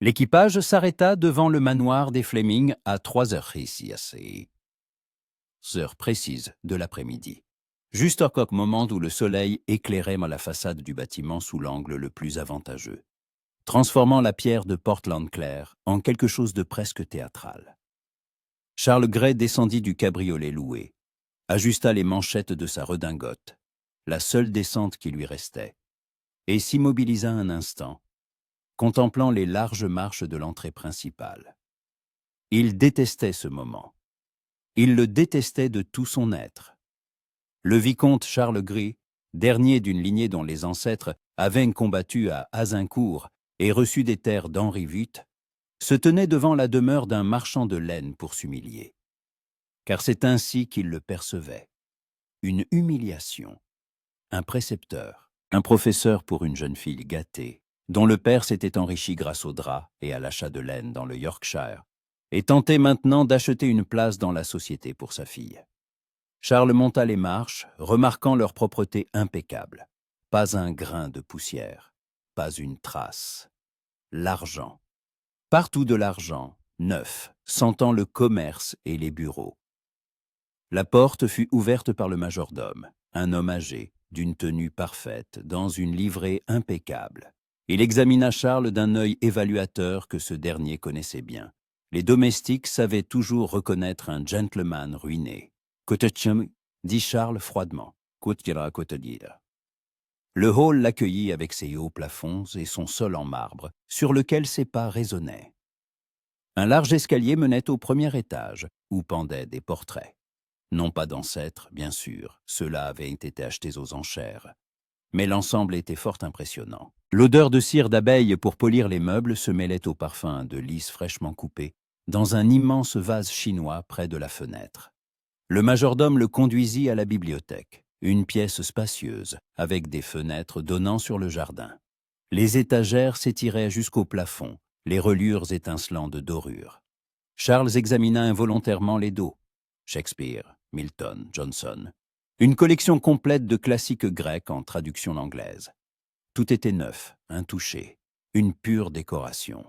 L'équipage s'arrêta devant le manoir des Fleming à 3 heures précises de l'après-midi, juste au moment où le soleil éclairait la façade du bâtiment sous l'angle le plus avantageux, transformant la pierre de Portland clair en quelque chose de presque théâtral. Charles Gray descendit du cabriolet loué, ajusta les manchettes de sa redingote, la seule descente qui lui restait, et s'immobilisa un instant, contemplant les larges marches de l'entrée principale. Il détestait ce moment. Il le détestait de tout son être. Le vicomte Charles Gray, dernier d'une lignée dont les ancêtres avaient combattu à Azincourt et reçu des terres d'Henri VIII, se tenait devant la demeure d'un marchand de laine pour s'humilier. Car c'est ainsi qu'il le percevait. Une humiliation. Un précepteur, un professeur pour une jeune fille gâtée, dont le père s'était enrichi grâce aux draps et à l'achat de laine dans le Yorkshire, et tentait maintenant d'acheter une place dans la société pour sa fille. Charles monta les marches, remarquant leur propreté impeccable. Pas un grain de poussière, pas une trace. L'argent. Partout de l'argent, neuf, sentant le commerce et les bureaux. La porte fut ouverte par le majordome, un homme âgé, d'une tenue parfaite, dans une livrée impeccable. Il examina Charles d'un œil évaluateur que ce dernier connaissait bien. Les domestiques savaient toujours reconnaître un gentleman ruiné. « Kotechum » dit Charles froidement. « Kotira kotodira ». Le hall l'accueillit avec ses hauts plafonds et son sol en marbre, sur lequel ses pas résonnaient. Un large escalier menait au premier étage, où pendaient des portraits. Non pas d'ancêtres, bien sûr, ceux-là avaient été achetés aux enchères. Mais l'ensemble était fort impressionnant. L'odeur de cire d'abeille pour polir les meubles se mêlait au parfum de lys fraîchement coupé, dans un immense vase chinois près de la fenêtre. Le majordome le conduisit à la bibliothèque, une pièce spacieuse, avec des fenêtres donnant sur le jardin. Les étagères s'étiraient jusqu'au plafond, les reliures étincelant de dorure. Charles examina involontairement les dos. Shakespeare, Milton, Johnson. Une collection complète de classiques grecs en traduction anglaise. Tout était neuf, intouché, une pure décoration.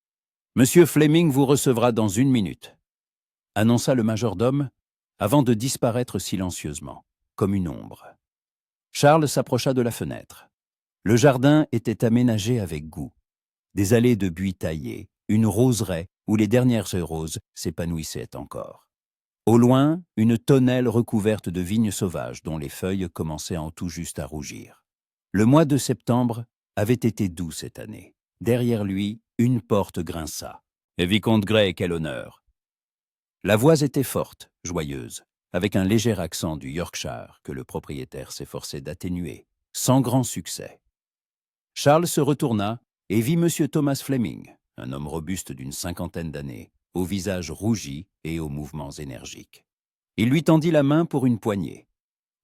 « Monsieur Fleming vous recevra dans 1 minute », annonça le majordome, avant de disparaître silencieusement, comme une ombre. Charles s'approcha de la fenêtre. Le jardin était aménagé avec goût. Des allées de buis taillés, une roseraie où les dernières roses s'épanouissaient encore. Au loin, une tonnelle recouverte de vignes sauvages dont les feuilles commençaient en tout juste à rougir. Le mois de septembre avait été doux cette année. Derrière lui, une porte grinça. « Et vicomte Gray, quel honneur !» La voix était forte, joyeuse, avec un léger accent du Yorkshire que le propriétaire s'efforçait d'atténuer, sans grand succès. Charles se retourna et vit M. Thomas Fleming, un homme robuste d'une 50aine d'années, au visage rougi et aux mouvements énergiques. Il lui tendit la main pour une poignée,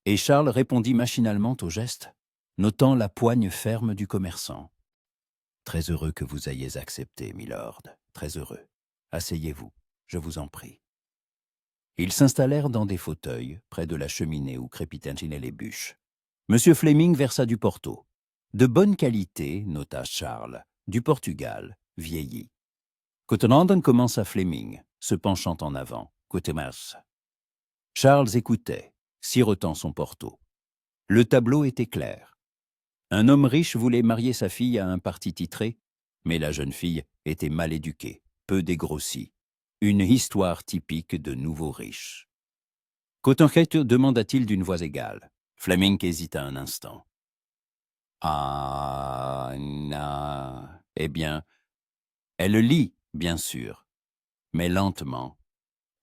et Charles répondit machinalement au geste, notant la poigne ferme du commerçant. « Très heureux que vous ayez accepté, milord, très heureux. Asseyez-vous, je vous en prie. » Ils s'installèrent dans des fauteuils, près de la cheminée où crépitaient les bûches. M. Fleming versa du Porto. De bonne qualité, nota Charles, du Portugal, vieilli. Cotenanden commença Fleming, se penchant en avant. Cotemas. Charles écoutait, sirotant son Porto. Le tableau était clair. Un homme riche voulait marier sa fille à un parti titré, mais la jeune fille était mal éduquée, peu dégrossie. Une histoire typique de nouveaux riches. Cotenhet demanda-t-il d'une voix égale. Fleming hésita un instant. Ah, na. Eh bien, elle lit, bien sûr, mais lentement.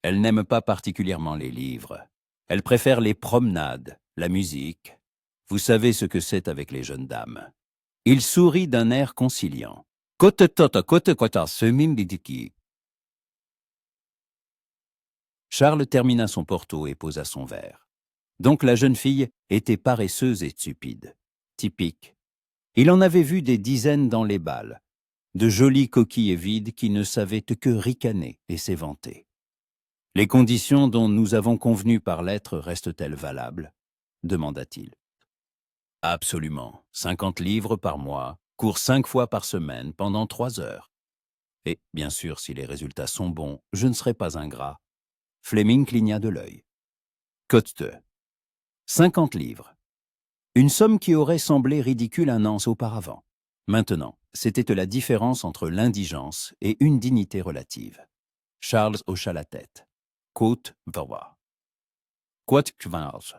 Elle n'aime pas particulièrement les livres. Elle préfère les promenades, la musique. Vous savez ce que c'est avec les jeunes dames. Il sourit d'un air conciliant. Charles termina son Porto et posa son verre. Donc la jeune fille était paresseuse et stupide. Typique. Il en avait vu des dizaines dans les bals, de jolies coquilles vides qui ne savaient que ricaner et s'éventer. Les conditions dont nous avons convenu par lettre restent-elles valables ? Demanda-t-il. Absolument. 50 livres par mois, cours 5 fois par semaine pendant 3 heures. Et, bien sûr, si les résultats sont bons, je ne serai pas ingrat. Fleming cligna de l'œil. Cote 2. 50 livres. Une somme qui aurait semblé ridicule un an auparavant. Maintenant, c'était la différence entre l'indigence et une dignité relative. Charles hocha la tête. Côte va. Quote 15.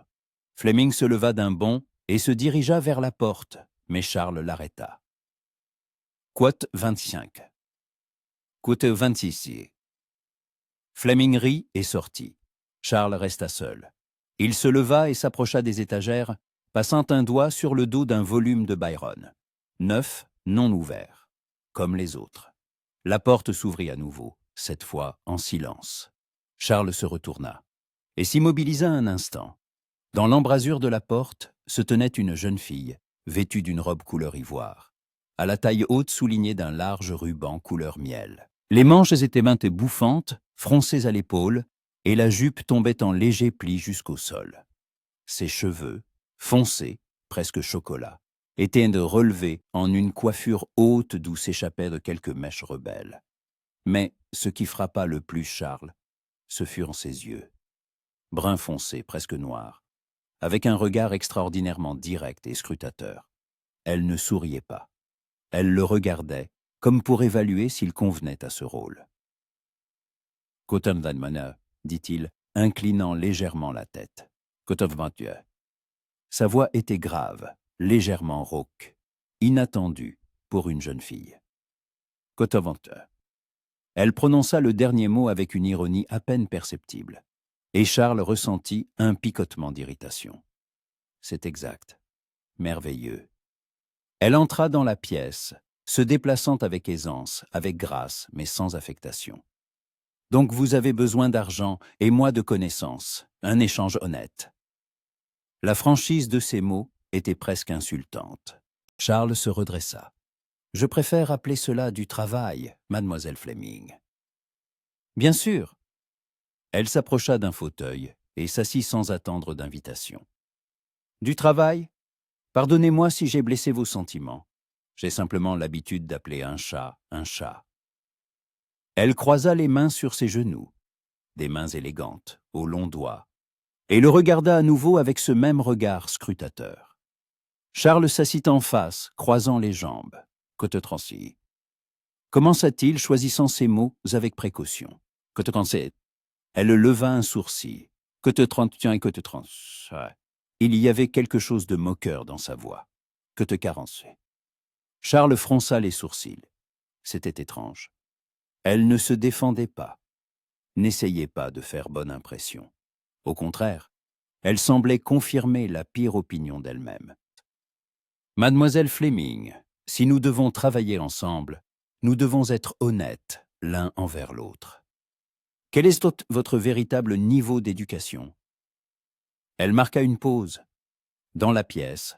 Fleming se leva d'un bond et se dirigea vers la porte, mais Charles l'arrêta. Quote 25. Quote 26. Fleming rit et sortit. Charles resta seul. Il se leva et s'approcha des étagères, passant un doigt sur le dos d'un volume de Byron. Neuf, non ouvert, comme les autres. La porte s'ouvrit à nouveau, cette fois en silence. Charles se retourna et s'immobilisa un instant. Dans l'embrasure de la porte se tenait une jeune fille, vêtue d'une robe couleur ivoire, à la taille haute soulignée d'un large ruban couleur miel. Les manches étaient minces et bouffantes, froncées à l'épaule, et la jupe tombait en légers plis jusqu'au sol. Ses cheveux, foncés, presque chocolat, étaient relevés en une coiffure haute d'où s'échappaient de quelques mèches rebelles. Mais ce qui frappa le plus Charles, ce furent ses yeux. Brun foncé, presque noir, avec un regard extraordinairement direct et scrutateur. Elle ne souriait pas. Elle le regardait, comme pour évaluer s'il convenait à ce rôle. « Coton d'Almana », dit-il, inclinant légèrement la tête. « Coton Dieu ». Sa voix était grave, légèrement rauque, inattendue pour une jeune fille. « Coton Dieu ». Elle prononça le dernier mot avec une ironie à peine perceptible, et Charles ressentit un picotement d'irritation. C'est exact. Merveilleux. Elle entra dans la pièce, se déplaçant avec aisance, avec grâce, mais sans affectation. Donc vous avez besoin d'argent et moi de connaissances, un échange honnête. La franchise de ces mots était presque insultante. Charles se redressa. Je préfère appeler cela du travail, mademoiselle Fleming. Bien sûr. Elle s'approcha d'un fauteuil et s'assit sans attendre d'invitation. Du travail? Pardonnez-moi si j'ai blessé vos sentiments. J'ai simplement l'habitude d'appeler un chat un chat. Elle croisa les mains sur ses genoux, des mains élégantes, aux longs doigts, et le regarda à nouveau avec ce même regard scrutateur. Charles s'assit en face, croisant les jambes. Côte transi. Commença-t-il, choisissant ses mots avec précaution. Côte cancé. Elle leva un sourcil. Côte trente-tiens et côte trans. Il y avait quelque chose de moqueur dans sa voix. Côte carencé. Charles fronça les sourcils. C'était étrange. Elle ne se défendait pas. N'essayait pas de faire bonne impression. Au contraire, elle semblait confirmer la pire opinion d'elle-même. Mademoiselle Fleming, si nous devons travailler ensemble, nous devons être honnêtes l'un envers l'autre. Quel est votre véritable niveau d'éducation? Elle marqua une pause. Dans la pièce,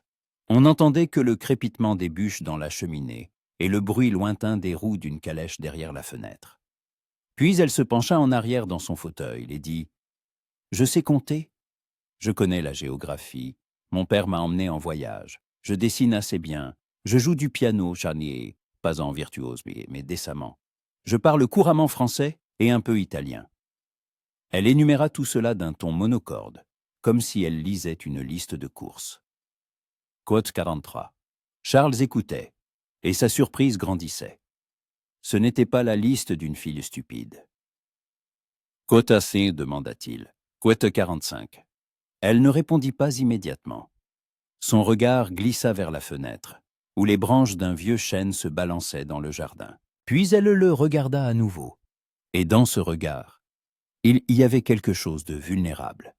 on n'entendait que le crépitement des bûches dans la cheminée et le bruit lointain des roues d'une calèche derrière la fenêtre. Puis elle se pencha en arrière dans son fauteuil et dit « Je sais compter. Je connais la géographie. Mon père m'a emmené en voyage. Je dessine assez bien. Je joue du piano, charnier, pas en virtuose, mais décemment. Je parle couramment français et un peu italien. » Elle énuméra tout cela d'un ton monocorde, comme si elle lisait une liste de courses. Quote 43. Charles écoutait, et sa surprise grandissait. Ce n'était pas la liste d'une fille stupide. Quote assez, demanda-t-il. Quote 45. Elle ne répondit pas immédiatement. Son regard glissa vers la fenêtre, où les branches d'un vieux chêne se balançaient dans le jardin. Puis elle le regarda à nouveau. Et dans ce regard, il y avait quelque chose de vulnérable,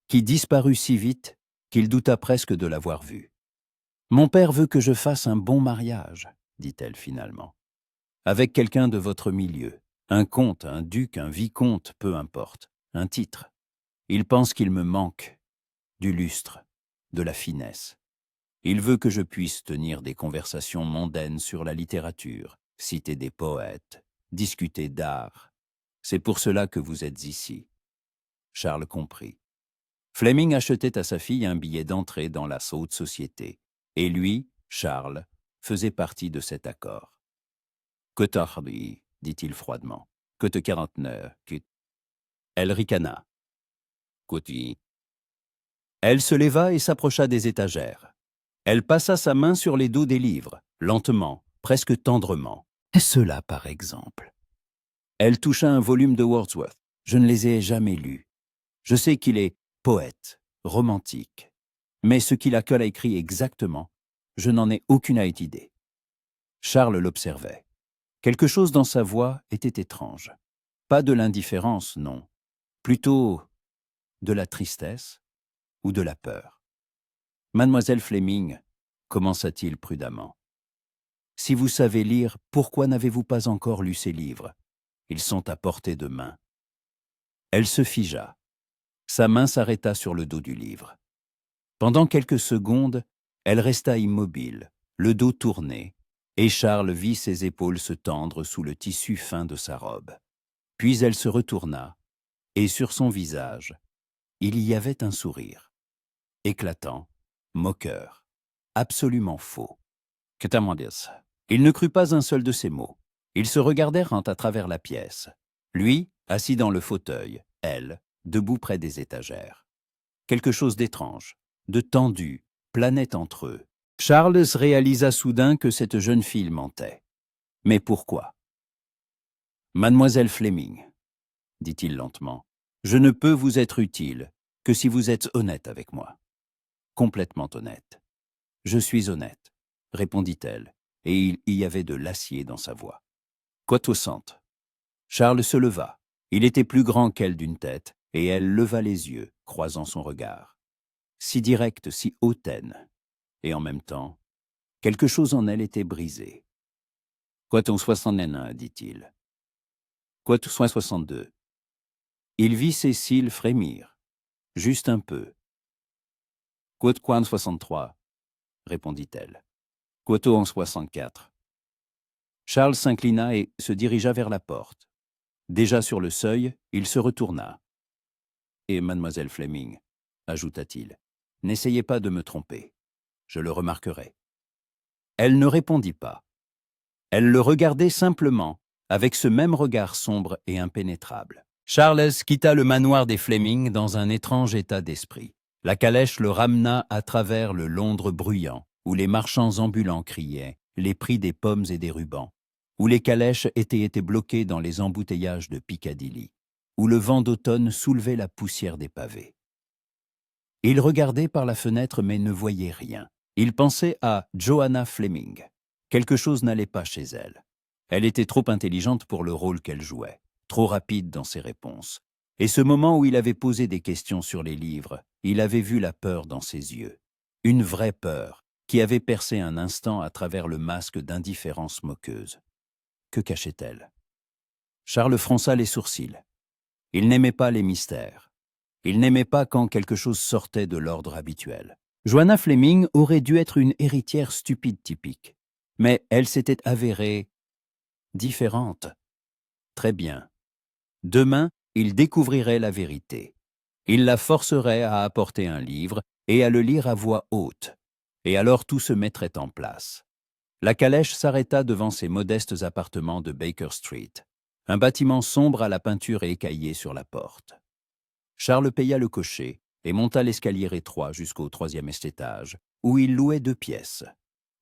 qui disparut si vite qu'il douta presque de l'avoir vu. « Mon père veut que je fasse un bon mariage, » dit-elle finalement. « Avec quelqu'un de votre milieu, un comte, un duc, un vicomte, peu importe, un titre. Il pense qu'il me manque du lustre, de la finesse. Il veut que je puisse tenir des conversations mondaines sur la littérature, citer des poètes, discuter d'art. C'est pour cela que vous êtes ici. » Charles comprit. Fleming achetait à sa fille un billet d'entrée dans la haute société, et lui, Charles, faisait partie de cet accord. « Cotardi, dit-il froidement. Côte 49. Elle ricana. Côté. Elle se leva et s'approcha des étagères. Elle passa sa main sur les dos des livres, lentement, presque tendrement. Cela, par exemple. Elle toucha un volume de Wordsworth. Je ne les ai jamais lus. Je sais qu'il est poète, romantique. Mais ce qu'il a écrit exactement, je n'en ai aucune idée. Charles l'observait. Quelque chose dans sa voix était étrange. Pas de l'indifférence, non. Plutôt de la tristesse ou de la peur. Mademoiselle Fleming, commença-t-il prudemment. Si vous savez lire, pourquoi n'avez-vous pas encore lu ces livres? Ils sont à portée de main. Elle se figea. Sa main s'arrêta sur le dos du livre. Pendant quelques secondes, elle resta immobile, le dos tourné, et Charles vit ses épaules se tendre sous le tissu fin de sa robe. Puis elle se retourna, et sur son visage, il y avait un sourire. Éclatant, moqueur, absolument faux. Que t'as dire ça? Il ne crut pas un seul de ces mots. Ils se regardèrent à travers la pièce. Lui, assis dans le fauteuil, elle, debout près des étagères. Quelque chose d'étrange, de tendu, planait entre eux. Charles réalisa soudain que cette jeune fille mentait. Mais pourquoi? Mademoiselle Fleming, dit-il lentement, je ne peux vous être utile que si vous êtes honnête avec moi. Complètement honnête. Je suis honnête, répondit-elle, et il y avait de l'acier dans sa voix. Quotosante. Charles se leva. Il était plus grand qu'elle d'une tête, et elle leva les yeux, croisant son regard. Si directe, si hautaine. Et en même temps, quelque chose en elle était brisé. Quoton 61, dit-il. Quoton 62. Il vit ses cils frémir, juste un peu. Quoton 63, répondit-elle. Quoton 64. Charles s'inclina et se dirigea vers la porte. Déjà sur le seuil, il se retourna. Et mademoiselle Fleming, ajouta-t-il, n'essayez pas de me tromper. Je le remarquerai. Elle ne répondit pas. Elle le regardait simplement, avec ce même regard sombre et impénétrable. Charles quitta le manoir des Fleming dans un étrange état d'esprit. La calèche le ramena à travers le Londres bruyant, où les marchands ambulants criaient les prix des pommes et des rubans, où les calèches étaient bloquées dans les embouteillages de Piccadilly, où le vent d'automne soulevait la poussière des pavés. Il regardait par la fenêtre mais ne voyait rien. Il pensait à Joanna Fleming. Quelque chose n'allait pas chez elle. Elle était trop intelligente pour le rôle qu'elle jouait, trop rapide dans ses réponses. Et ce moment où il avait posé des questions sur les livres, il avait vu la peur dans ses yeux. Une vraie peur, qui avait percé un instant à travers le masque d'indifférence moqueuse. Que cachait-elle? Charles fronça les sourcils. Il n'aimait pas les mystères. Il n'aimait pas quand quelque chose sortait de l'ordre habituel. Joanna Fleming aurait dû être une héritière stupide typique. Mais elle s'était avérée différente. Très bien. Demain, il découvrirait la vérité. Il la forcerait à apporter un livre et à le lire à voix haute. Et alors tout se mettrait en place. La calèche s'arrêta devant ses modestes appartements de Baker Street. Un bâtiment sombre à la peinture écaillée sur la porte. Charles paya le cocher et monta l'escalier étroit jusqu'au 3e étage, où il louait 2 pièces.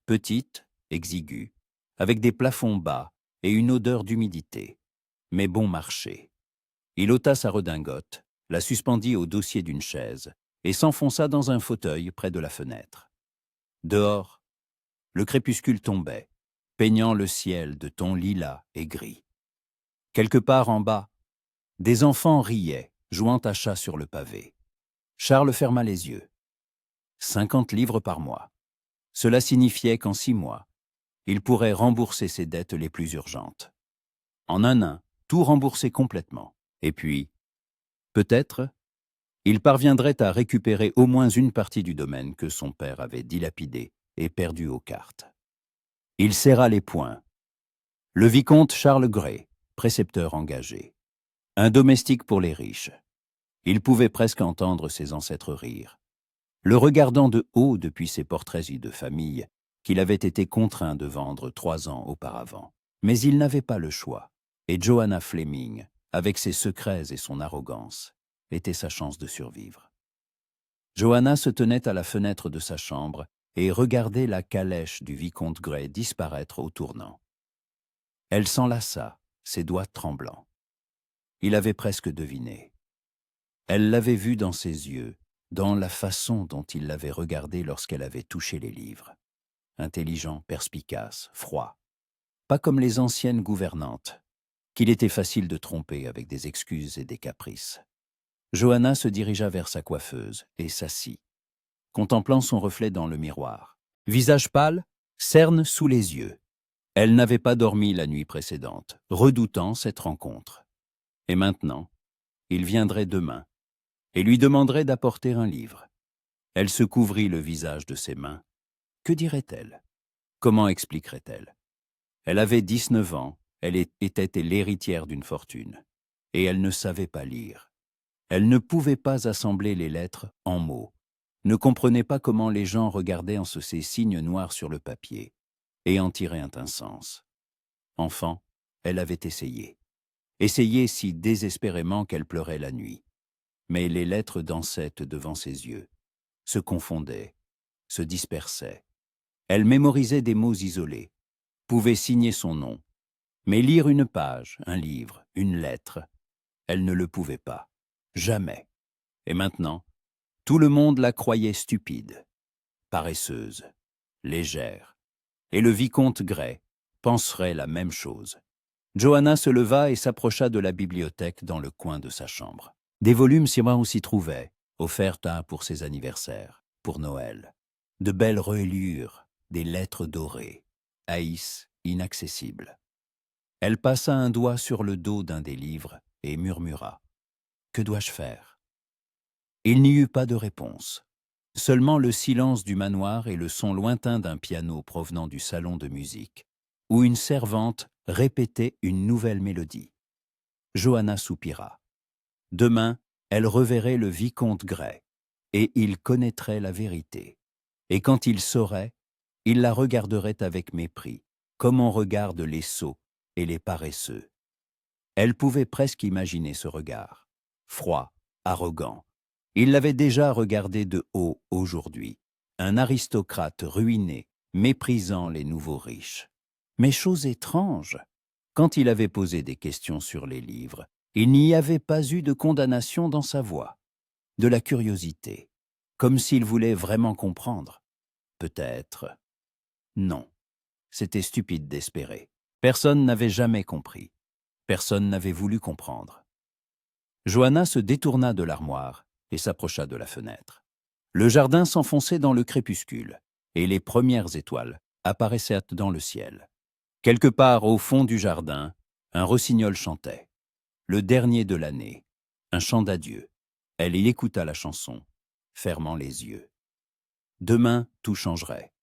Petites, exiguës, avec des plafonds bas et une odeur d'humidité, mais bon marché. Il ôta sa redingote, la suspendit au dossier d'une chaise et s'enfonça dans un fauteuil près de la fenêtre. Dehors, le crépuscule tombait, peignant le ciel de tons lilas et gris. Quelque part en bas, des enfants riaient, jouant à chat sur le pavé. Charles ferma les yeux. 50 livres par mois. Cela signifiait qu'en 6 mois, il pourrait rembourser ses dettes les plus urgentes. En un an, tout rembourser complètement. Et puis, peut-être, il parviendrait à récupérer au moins une partie du domaine que son père avait dilapidé et perdu aux cartes. Il serra les poings. Le vicomte Charles Grey, précepteur engagé. Un domestique pour les riches. Il pouvait presque entendre ses ancêtres rire. Le regardant de haut depuis ses portraits de famille qu'il avait été contraint de vendre 3 ans auparavant. Mais il n'avait pas le choix. Et Joanna Fleming, avec ses secrets et son arrogance, était sa chance de survivre. Joanna se tenait à la fenêtre de sa chambre et regardait la calèche du vicomte Grey disparaître au tournant. Elle s'enlaça, ses doigts tremblants. Il avait presque deviné. Elle l'avait vu dans ses yeux, dans la façon dont il l'avait regardée lorsqu'elle avait touché les livres. Intelligent, perspicace, froid. Pas comme les anciennes gouvernantes, qu'il était facile de tromper avec des excuses et des caprices. Joanna se dirigea vers sa coiffeuse et s'assit, contemplant son reflet dans le miroir. Visage pâle, cerne sous les yeux. Elle n'avait pas dormi la nuit précédente, redoutant cette rencontre. Et maintenant, il viendrait demain et lui demanderait d'apporter un livre. Elle se couvrit le visage de ses mains. Que dirait-elle? Comment expliquerait-elle? Elle avait 19 ans, elle était l'héritière d'une fortune, et elle ne savait pas lire. Elle ne pouvait pas assembler les lettres en mots, ne comprenait pas comment les gens regardaient en ces signes noirs sur le papier, et en tiraient un sens. Enfant, elle avait essayé si désespérément qu'elle pleurait la nuit. Mais les lettres dansaient devant ses yeux, se confondaient, se dispersaient. Elle mémorisait des mots isolés, pouvait signer son nom, mais lire une page, un livre, une lettre, elle ne le pouvait pas, jamais. Et maintenant, tout le monde la croyait stupide, paresseuse, légère, et le vicomte Grey penserait la même chose. Joanna se leva et s'approcha de la bibliothèque dans le coin de sa chambre. Des volumes s'y trouvaient, offerts pour ses anniversaires, pour Noël. De belles reliures, des lettres dorées, haïs inaccessibles. Elle passa un doigt sur le dos d'un des livres et murmura « Que dois-je faire ?» Il n'y eut pas de réponse. Seulement le silence du manoir et le son lointain d'un piano provenant du salon de musique, où une servante répétait une nouvelle mélodie. Joanna soupira. Demain, elle reverrait le vicomte Grey, et il connaîtrait la vérité. Et quand il saurait, il la regarderait avec mépris, comme on regarde les sots et les paresseux. Elle pouvait presque imaginer ce regard, froid, arrogant. Il l'avait déjà regardé de haut aujourd'hui, un aristocrate ruiné, méprisant les nouveaux riches. Mais chose étrange, quand il avait posé des questions sur les livres, il n'y avait pas eu de condamnation dans sa voix, de la curiosité, comme s'il voulait vraiment comprendre. Peut-être. Non, c'était stupide d'espérer. Personne n'avait jamais compris. Personne n'avait voulu comprendre. Joanna se détourna de l'armoire et s'approcha de la fenêtre. Le jardin s'enfonçait dans le crépuscule, et les premières étoiles apparaissaient dans le ciel. Quelque part au fond du jardin, un rossignol chantait. Le dernier de l'année, un chant d'adieu. Elle y écouta la chanson, fermant les yeux. Demain, tout changerait.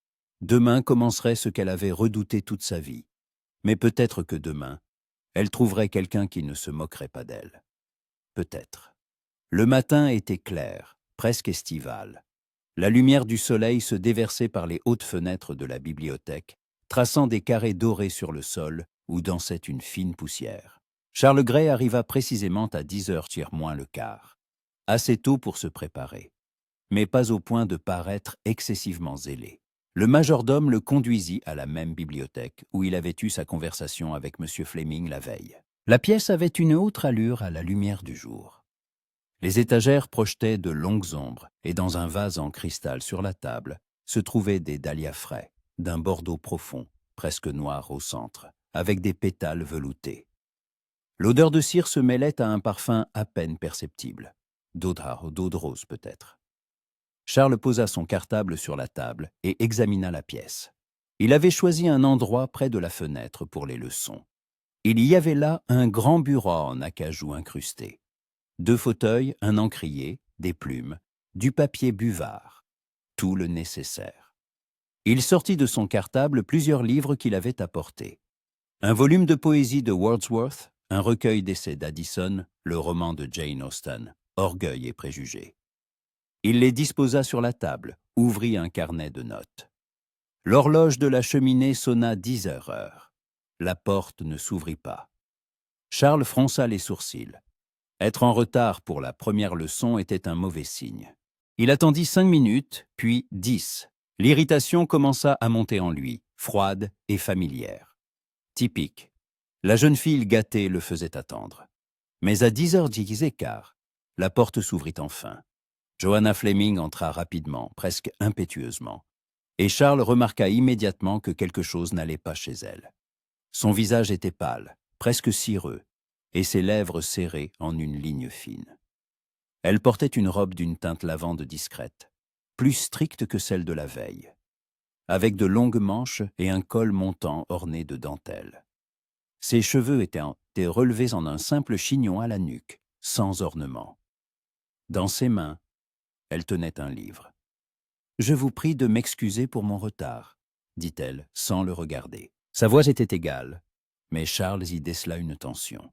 Demain commencerait ce qu'elle avait redouté toute sa vie. Mais peut-être que demain, elle trouverait quelqu'un qui ne se moquerait pas d'elle. Peut-être. Le matin était clair, presque estival. La lumière du soleil se déversait par les hautes fenêtres de la bibliothèque, traçant des carrés dorés sur le sol où dansait une fine poussière. Charles Grey arriva précisément à 10h moins le quart, assez tôt pour se préparer, mais pas au point de paraître excessivement zélé. Le majordome le conduisit à la même bibliothèque où il avait eu sa conversation avec M. Fleming la veille. La pièce avait une autre allure à la lumière du jour. Les étagères projetaient de longues ombres et dans un vase en cristal sur la table se trouvaient des dahlias frais, d'un bordeaux profond, presque noir au centre, avec des pétales veloutés. L'odeur de cire se mêlait à un parfum à peine perceptible, d'eau de rose peut-être. Charles posa son cartable sur la table et examina la pièce. Il avait choisi un endroit près de la fenêtre pour les leçons. Il y avait là un grand bureau en acajou incrusté. 2 fauteuils, un encrier, des plumes, du papier buvard, tout le nécessaire. Il sortit de son cartable plusieurs livres qu'il avait apportés. Un volume de poésie de Wordsworth, un recueil d'essais d'Addison, le roman de Jane Austen, Orgueil et préjugés. Il les disposa sur la table, ouvrit un carnet de notes. L'horloge de la cheminée sonna 10 heures. La porte ne s'ouvrit pas. Charles fronça les sourcils. Être en retard pour la première leçon était un mauvais signe. Il attendit 5 minutes, puis 10. L'irritation commença à monter en lui, froide et familière. Typique. La jeune fille gâtée le faisait attendre. Mais à 10h15, la porte s'ouvrit enfin. Joanna Fleming entra rapidement, presque impétueusement. Et Charles remarqua immédiatement que quelque chose n'allait pas chez elle. Son visage était pâle, presque cireux, et ses lèvres serrées en une ligne fine. Elle portait une robe d'une teinte lavande discrète, plus stricte que celle de la veille, avec de longues manches et un col montant orné de dentelles. Ses cheveux étaient relevés en un simple chignon à la nuque, sans ornement. Dans ses mains, elle tenait un livre. « Je vous prie de m'excuser pour mon retard », dit-elle, sans le regarder. Sa voix était égale, mais Charles y décela une tension.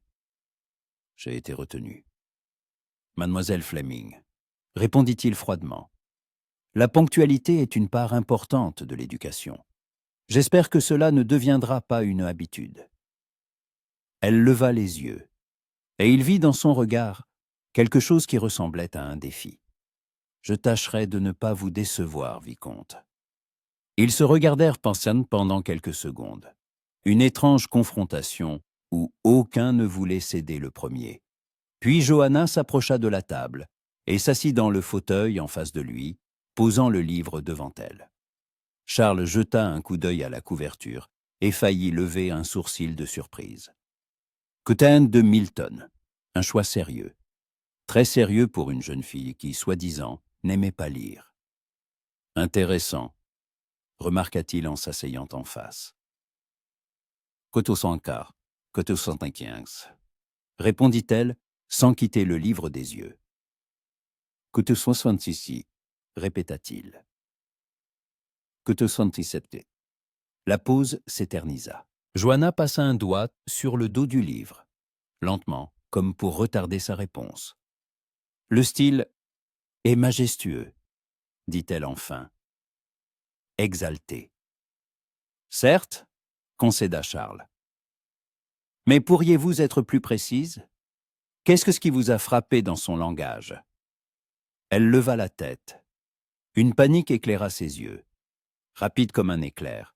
« J'ai été retenu. »« Mademoiselle Fleming, » répondit-il froidement. « La ponctualité est une part importante de l'éducation. J'espère que cela ne deviendra pas une habitude. » Elle leva les yeux, et il vit dans son regard quelque chose qui ressemblait à un défi. « Je tâcherai de ne pas vous décevoir, vicomte. » Ils se regardèrent pendant quelques secondes. Une étrange confrontation où aucun ne voulait céder le premier. Puis Joanna s'approcha de la table et s'assit dans le fauteuil en face de lui, posant le livre devant elle. Charles jeta un coup d'œil à la couverture et faillit lever un sourcil de surprise. Coutane de Milton, un choix sérieux. Très sérieux pour une jeune fille qui, soi-disant, n'aimait pas lire. Intéressant, remarqua-t-il en s'asseyant en face. Coteau 104, Coteau 115, répondit-elle sans quitter le livre des yeux. Coteau 66, répéta-t-il. Coteau 117. La pause s'éternisa. Joanna passa un doigt sur le dos du livre, lentement, comme pour retarder sa réponse. Le style est majestueux, dit-elle enfin. Exalté. Certes, concéda Charles. Mais pourriez-vous être plus précise? Qu'est-ce qui vous a frappé dans son langage? Elle leva la tête. Une panique éclaira ses yeux, rapide comme un éclair,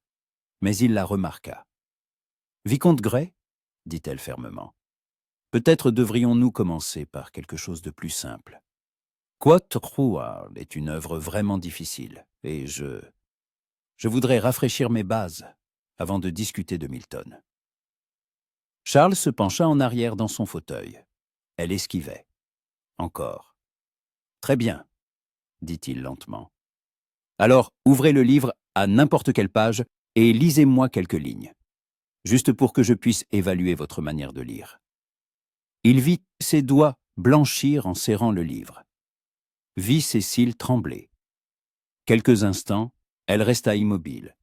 mais il la remarqua. Vicomte Gray, dit-elle fermement, peut-être devrions-nous commencer par quelque chose de plus simple. Quoth Rouard est une œuvre vraiment difficile, et je voudrais rafraîchir mes bases avant de discuter de Milton. Charles se pencha en arrière dans son fauteuil. Elle esquivait. Encore. Très bien, dit-il lentement. Alors, ouvrez le livre à n'importe quelle page et lisez-moi quelques lignes, juste pour que je puisse évaluer votre manière de lire. Il vit ses doigts blanchir en serrant le livre. Vit ses cils trembler. Quelques instants, elle resta immobile,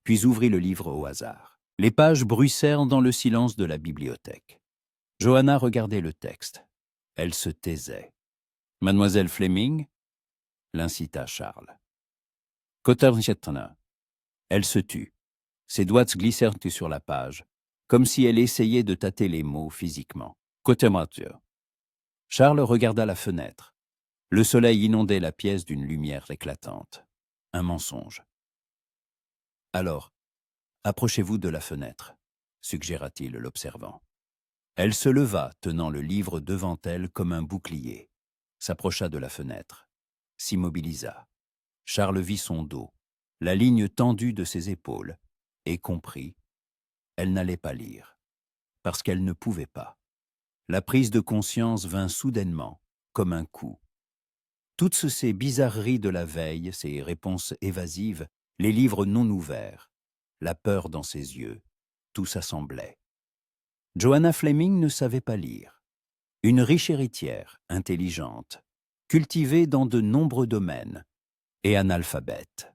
puis ouvrit le livre au hasard. Les pages bruissèrent dans le silence de la bibliothèque. Joanna regardait le texte. Elle se taisait. Mademoiselle Fleming, l'incita Charles. Coternchetna. Elle se tut. Ses doigts glissèrent sur la page, comme si elle essayait de tâter les mots physiquement. Cotermathieu. Charles regarda la fenêtre. Le soleil inondait la pièce d'une lumière éclatante. Un mensonge. Alors, approchez-vous de la fenêtre, suggéra-t-il l'observant. Elle se leva, tenant le livre devant elle comme un bouclier, s'approcha de la fenêtre, s'immobilisa. Charles vit son dos, la ligne tendue de ses épaules, et comprit, elle n'allait pas lire, parce qu'elle ne pouvait pas. La prise de conscience vint soudainement, comme un coup. Toutes ces bizarreries de la veille, ces réponses évasives, les livres non ouverts, la peur dans ses yeux, tout s'assemblait. Joanna Fleming ne savait pas lire. Une riche héritière, intelligente, cultivée dans de nombreux domaines, et analphabète.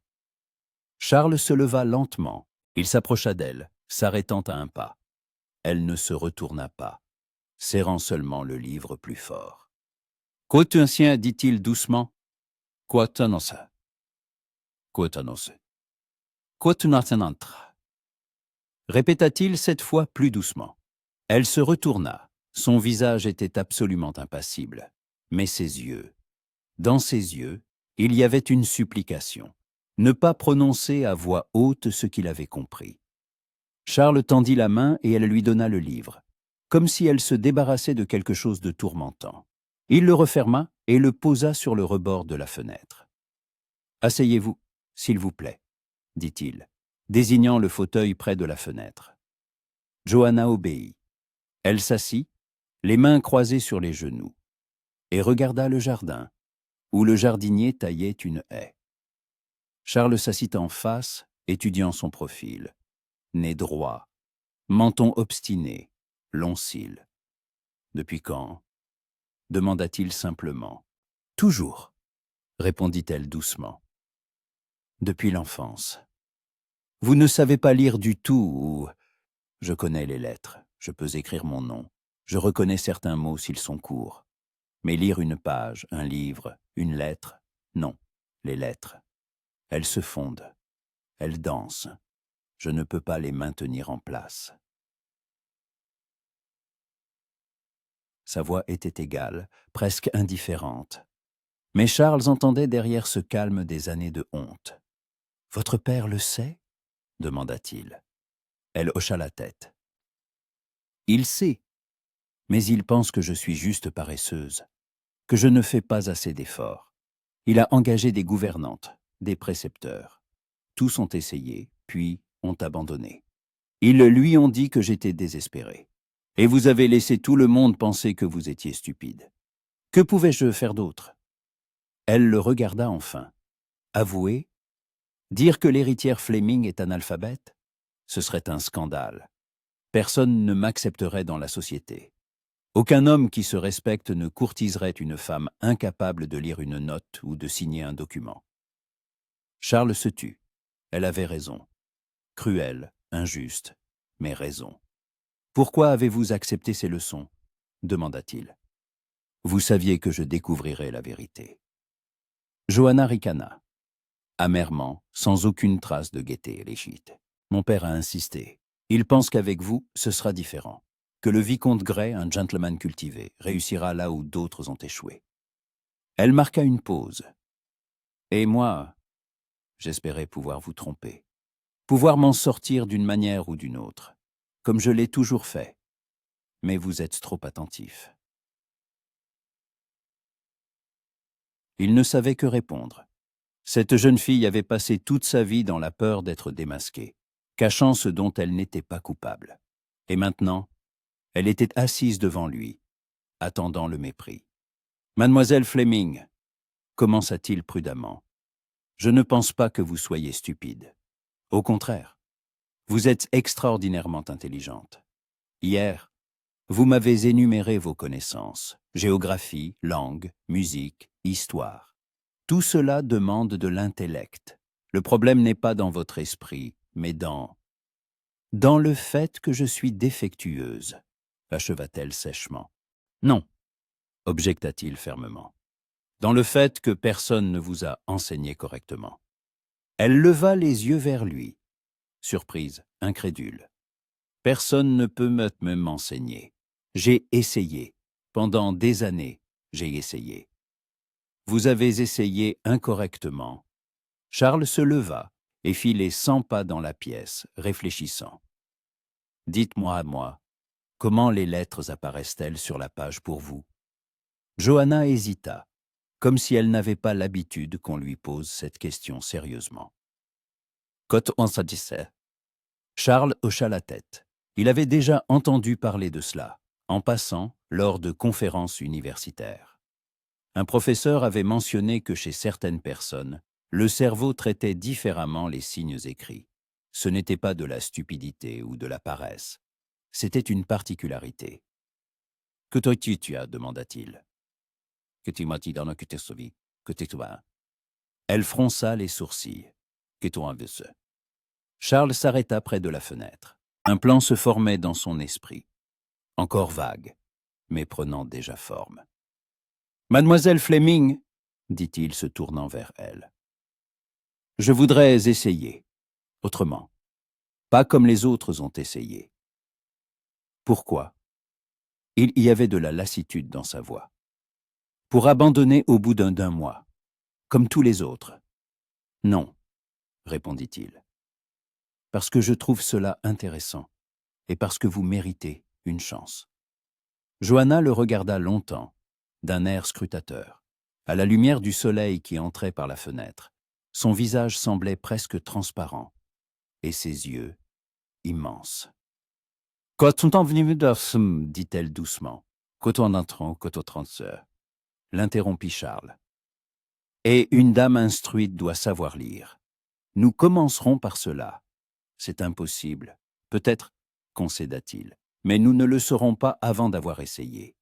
Charles se leva lentement. Il s'approcha d'elle, s'arrêtant à un pas. Elle ne se retourna pas, serrant seulement le livre plus fort. « Quotensien, dit-il doucement, quotenose. Quotenose. Quotenatenantra. Répéta-t-il cette fois plus doucement. Elle se retourna, Son visage était absolument impassible, mais ses yeux, dans ses yeux, il y avait une supplication. Ne pas prononcer à voix haute ce qu'il avait compris. Charles tendit la main et elle lui donna le livre, comme si elle se débarrassait de quelque chose de tourmentant. Il le referma et le posa sur le rebord de la fenêtre. « Asseyez-vous, s'il vous plaît, » dit-il, désignant le fauteuil près de la fenêtre. Johanna obéit. Elle s'assit, les mains croisées sur les genoux, et regarda le jardin, où le jardinier taillait une haie. Charles s'assit en face, étudiant son profil. Nez droit, menton obstiné, longs cils. « Depuis quand » demanda-t-il simplement. « Toujours, » répondit-elle doucement. « Depuis l'enfance. Vous ne savez pas lire du tout ou... Je connais les lettres, je peux écrire mon nom, je reconnais certains mots s'ils sont courts. Mais lire une page, un livre, une lettre, non, les lettres. Elles se fondent, elles dansent. Je ne peux pas les maintenir en place. » Sa voix était égale, presque indifférente. Mais Charles entendait derrière ce calme des années de honte. « Votre père le sait » demanda-t-il. Elle hocha la tête. « Il sait, mais il pense que je suis juste paresseuse, que je ne fais pas assez d'efforts. Il a engagé des gouvernantes, des précepteurs. Tous ont essayé, puis ont abandonné. Ils lui ont dit que j'étais désespéré. Et vous avez laissé tout le monde penser que vous étiez stupide. Que pouvais-je faire d'autre » Elle le regarda enfin. Avouer? Dire que l'héritière Fleming est analphabète? Ce serait un scandale. Personne ne m'accepterait dans la société. Aucun homme qui se respecte ne courtiserait une femme incapable de lire une note ou de signer un document. Charles se tut. Elle avait raison. Cruelle, injuste, mais raison. « Pourquoi avez-vous accepté ces leçons » demanda-t-il. « Vous saviez que je découvrirais la vérité. » Johanna ricana, amèrement, sans aucune trace de gaieté légite. « Mon père a insisté. Il pense qu'avec vous, ce sera différent. Que le vicomte Gray, un gentleman cultivé, réussira là où d'autres ont échoué. » Elle marqua une pause. « Et moi, j'espérais pouvoir vous tromper. Pouvoir m'en sortir d'une manière ou d'une autre, comme je l'ai toujours fait. Mais vous êtes trop attentif. » Il ne savait que répondre. Cette jeune fille avait passé toute sa vie dans la peur d'être démasquée, cachant ce dont elle n'était pas coupable. Et maintenant, elle était assise devant lui, attendant le mépris. « Mademoiselle Fleming, » commença-t-il prudemment, « je ne pense pas que vous soyez stupide. Au contraire, vous êtes extraordinairement intelligente. Hier, vous m'avez énuméré vos connaissances, géographie, langue, musique, histoire. Tout cela demande de l'intellect. Le problème n'est pas dans votre esprit, mais dans le fait que je suis défectueuse, » acheva-t-elle sèchement. « Non, » objecta-t-il fermement. « Dans le fait que personne ne vous a enseigné correctement. » Elle leva les yeux vers lui, surprise, incrédule. « Personne ne peut m'enseigner. J'ai essayé. Pendant des années, j'ai essayé. » « Vous avez essayé incorrectement. » Charles se leva et fit les 100 pas dans la pièce, réfléchissant. « Dites-moi à moi, comment les lettres apparaissent-elles sur la page pour vous » Johanna hésita, comme si elle n'avait pas l'habitude qu'on lui pose cette question sérieusement. « Quand on s'en disait » Charles hocha la tête. Il avait déjà entendu parler de cela, en passant, lors de conférences universitaires. Un professeur avait mentionné que chez certaines personnes, le cerveau traitait différemment les signes écrits. Ce n'était pas de la stupidité ou de la paresse. C'était une particularité. « Que tu as » demanda-t-il. « Que tu m'as dit dans le que tu sauvé, que tu as. » Elle fronça les sourcils. « Que tu as vu ça ?» Charles s'arrêta près de la fenêtre. Un plan se formait dans son esprit. Encore vague, mais prenant déjà forme. « Mademoiselle Fleming, » dit-il se tournant vers elle. « Je voudrais essayer, autrement, pas comme les autres ont essayé. » « Pourquoi » Il y avait de la lassitude dans sa voix. Pour abandonner au bout d'un mois, comme tous les autres. Non, répondit-il. Parce que je trouve cela intéressant et parce que vous méritez une chance. Johanna le regarda longtemps, d'un air scrutateur. À la lumière du soleil qui entrait par la fenêtre, son visage semblait presque transparent, et ses yeux immenses. « Quand on venu d'Arsum, dit-elle doucement, quand on entrant, quand on transeur. » L'interrompit Charles. « Et une dame instruite doit savoir lire. Nous commencerons par cela. C'est impossible. Peut-être, concéda-t-il, mais nous ne le saurons pas avant d'avoir essayé. »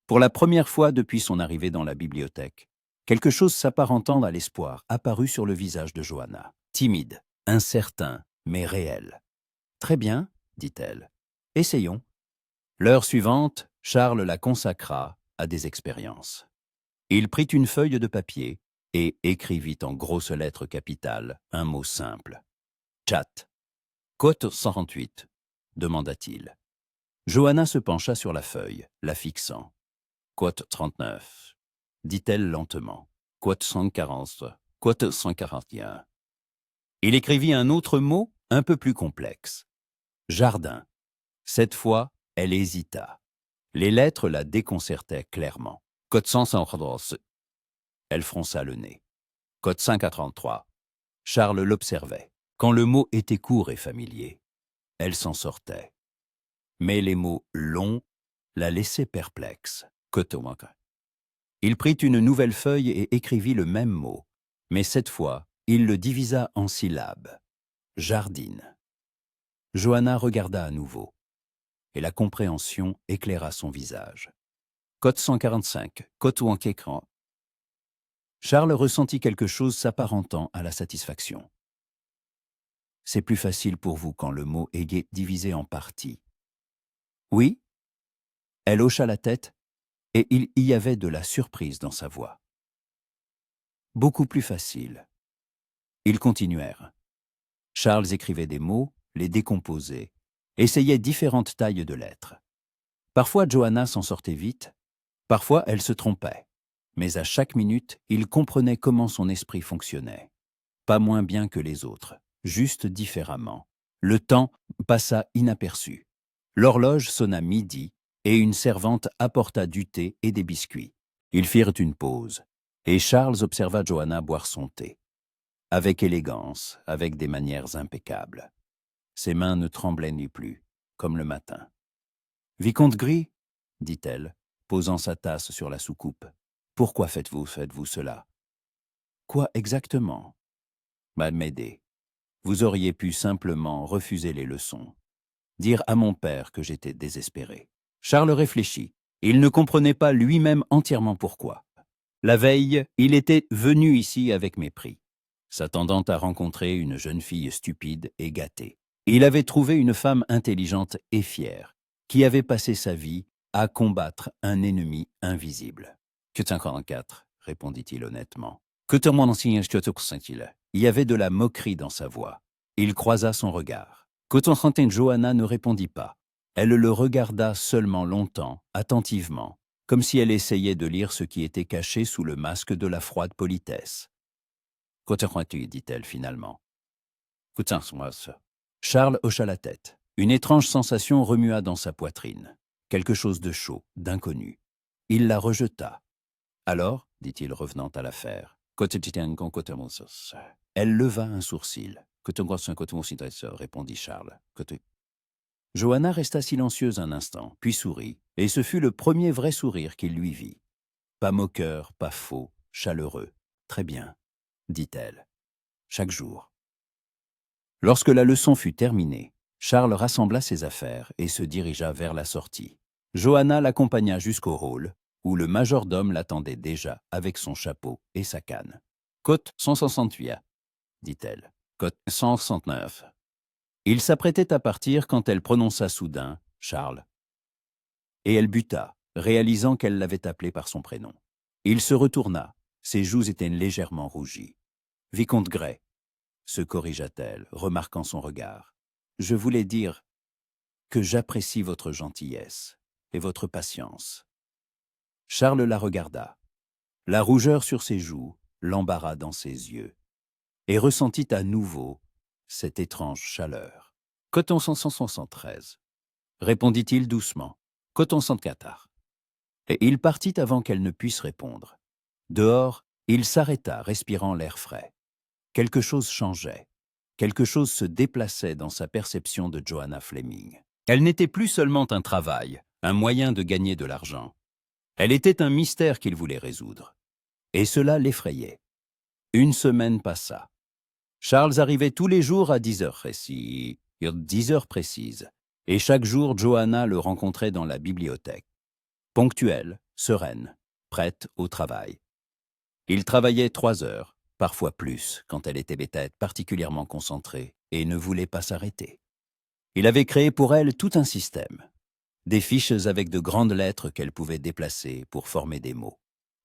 Pour la première fois depuis son arrivée dans la bibliothèque, quelque chose s'apparentant à l'espoir apparut sur le visage de Johanna. Timide, incertain, mais réel. « Très bien, dit-elle. Essayons. » L'heure suivante, Charles la consacra à des expériences. Il prit une feuille de papier et écrivit en grosses lettres capitales un mot simple. « Chat. »« Côte 138 » demanda-t-il. Johanna se pencha sur la feuille, la fixant. « Côte 39 » dit-elle lentement. « Côte 140, côte 141. » Il écrivit un autre mot un peu plus complexe. « Jardin. » Cette fois, elle hésita. Les lettres la déconcertaient clairement. « Côte 114. » Elle fronça le nez. « Côte 543. » Charles l'observait. Quand le mot était court et familier, elle s'en sortait. Mais les mots longs la laissaient perplexe. Il prit une nouvelle feuille et écrivit le même mot, mais cette fois, il le divisa en syllabes. « Jardine. » Johanna regarda à nouveau, et la compréhension éclaira son visage. « Côte 145, côte ou en écran. » Charles ressentit quelque chose s'apparentant à la satisfaction. « C'est plus facile pour vous quand le mot est divisé en parties. »« Oui ?» Elle hocha la tête, et il y avait de la surprise dans sa voix. « Beaucoup plus facile. » Ils continuèrent. Charles écrivait des mots, les décomposait, essayait différentes tailles de lettres. Parfois Johanna s'en sortait vite, parfois elle se trompait, mais à chaque minute, il comprenait comment son esprit fonctionnait. Pas moins bien que les autres, juste différemment. Le temps passa inaperçu. L'horloge sonna midi et une servante apporta du thé et des biscuits. Ils firent une pause, et Charles observa Johanna boire son thé. Avec élégance, avec des manières impeccables. Ses mains ne tremblaient ni plus, comme le matin. « Vicomte Gris, dit-elle, posant sa tasse sur la soucoupe, pourquoi faites-vous cela ? » « Quoi exactement ? » « M'aider. Vous auriez pu simplement refuser les leçons. Dire à mon père que j'étais désespéré. » Charles réfléchit. Il ne comprenait pas lui-même entièrement pourquoi. La veille, il était venu ici avec mépris, s'attendant à rencontrer une jeune fille stupide et gâtée. Il avait trouvé une femme intelligente et fière, qui avait passé sa vie à combattre un ennemi invisible. « Que 54, répondit-il honnêtement. « Que il y avait de la moquerie dans sa voix. Il croisa son regard. Johanna ne répondit pas. Elle le regarda seulement longtemps, attentivement, comme si elle essayait de lire ce qui était caché sous le masque de la froide politesse. « dit-elle finalement. Charles hocha la tête. Une étrange sensation remua dans sa poitrine. Quelque chose de chaud, d'inconnu. Il la rejeta. « Alors, dit-il revenant à l'affaire, elle leva un sourcil. Répondit Charles. Johanna resta silencieuse un instant, puis sourit, et ce fut le premier vrai sourire qu'il lui vit. Pas moqueur, pas faux, chaleureux. Très bien, dit-elle. Chaque jour. Lorsque la leçon fut terminée, Charles rassembla ses affaires et se dirigea vers la sortie. Johanna l'accompagna jusqu'au hall, où le majordome l'attendait déjà avec son chapeau et sa canne. « Côte 168, dit-elle. « Côte 169. » Il s'apprêtait à partir quand elle prononça soudain « Charles ». Et elle buta, réalisant qu'elle l'avait appelé par son prénom. Il se retourna, ses joues étaient légèrement rougies. « Vicomte Gray », se corrigea-t-elle, remarquant son regard. « Je voulais dire que j'apprécie votre gentillesse et votre patience. Charles la regarda. La rougeur sur ses joues, l'embarras dans ses yeux, et ressentit à nouveau cette étrange chaleur. « Coton 573 » répondit-il doucement. « Coton 104 » Et il partit avant qu'elle ne puisse répondre. Dehors, il s'arrêta, respirant l'air frais. Quelque chose changeait. Quelque chose se déplaçait dans sa perception de Joanna Fleming. Elle n'était plus seulement un travail, un moyen de gagner de l'argent. Elle était un mystère qu'il voulait résoudre. Et cela l'effrayait. Une semaine passa. Charles arrivait tous les jours à 10 heures précises, et chaque jour Joanna le rencontrait dans la bibliothèque. Ponctuelle, sereine, prête au travail. Il travaillait 3 heures, parfois plus, quand elle était peut-être particulièrement concentrée et ne voulait pas s'arrêter. Il avait créé pour elle tout un système. Des fiches avec de grandes lettres qu'elle pouvait déplacer pour former des mots.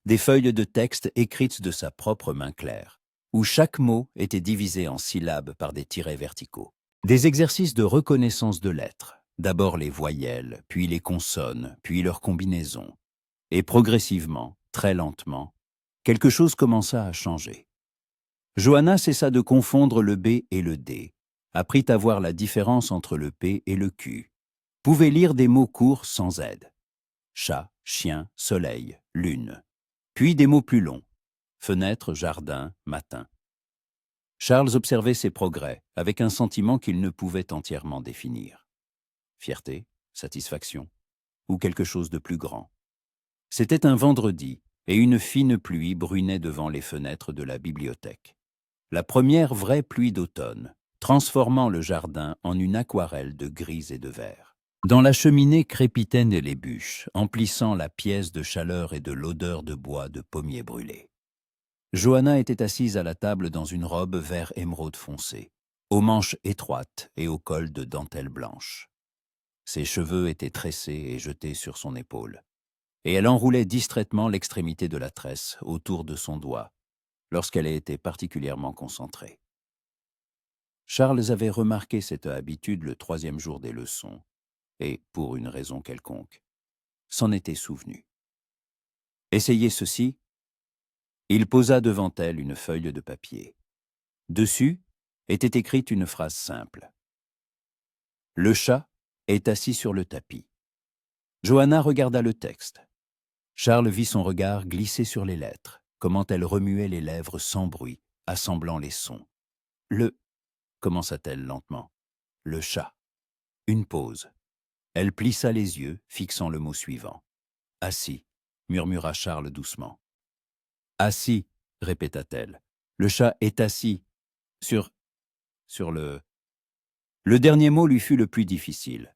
Des feuilles de texte écrites de sa propre main claire, où chaque mot était divisé en syllabes par des tirets verticaux. Des exercices de reconnaissance de lettres, d'abord les voyelles, puis les consonnes, puis leurs combinaisons. Et progressivement, très lentement, quelque chose commença à changer. Joanna cessa de confondre le B et le D, apprit à voir la différence entre le P et le Q, pouvait lire des mots courts sans aide. Chat, chien, soleil, lune. Puis des mots plus longs. Fenêtre, jardin, matin. Charles observait ses progrès avec un sentiment qu'il ne pouvait entièrement définir. Fierté, satisfaction, ou quelque chose de plus grand. C'était un vendredi, et une fine pluie brunait devant les fenêtres de la bibliothèque. La première vraie pluie d'automne, transformant le jardin en une aquarelle de gris et de vert. Dans la cheminée crépitaient les bûches, emplissant la pièce de chaleur et de l'odeur de bois de pommiers brûlés. Joanna était assise à la table dans une robe vert émeraude foncé, aux manches étroites et au col de dentelle blanche. Ses cheveux étaient tressés et jetés sur son épaule, et elle enroulait distraitement l'extrémité de la tresse autour de son doigt, lorsqu'elle était particulièrement concentrée. Charles avait remarqué cette habitude le 3e jour des leçons, et, pour une raison quelconque, s'en était souvenu. « Essayez ceci ?» Il posa devant elle une feuille de papier. Dessus était écrite une phrase simple. « Le chat est assis sur le tapis. » Joanna regarda le texte. Charles vit son regard glisser sur les lettres, comment elle remuait les lèvres sans bruit, assemblant les sons. « Le... » commença-t-elle lentement. « Le chat. » Une pause. Elle plissa les yeux, fixant le mot suivant. « Assis », murmura Charles doucement. « Assis », répéta-t-elle. « Le chat est assis sur le... » Le dernier mot lui fut le plus difficile.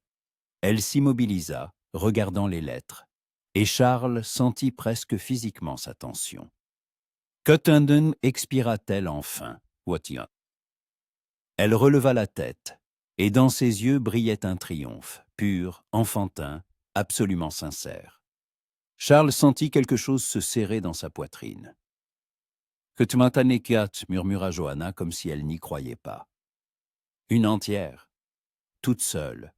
Elle s'immobilisa, regardant les lettres, et Charles sentit presque physiquement sa tension. Cottenden expira-t-elle enfin, Wattia. Elle releva la tête, et dans ses yeux brillait un triomphe, pur, enfantin, absolument sincère. Charles sentit quelque chose se serrer dans sa poitrine. « Que tu m'entends, Kiat » murmura Joanna comme si elle n'y croyait pas. « Une entière, toute seule. »«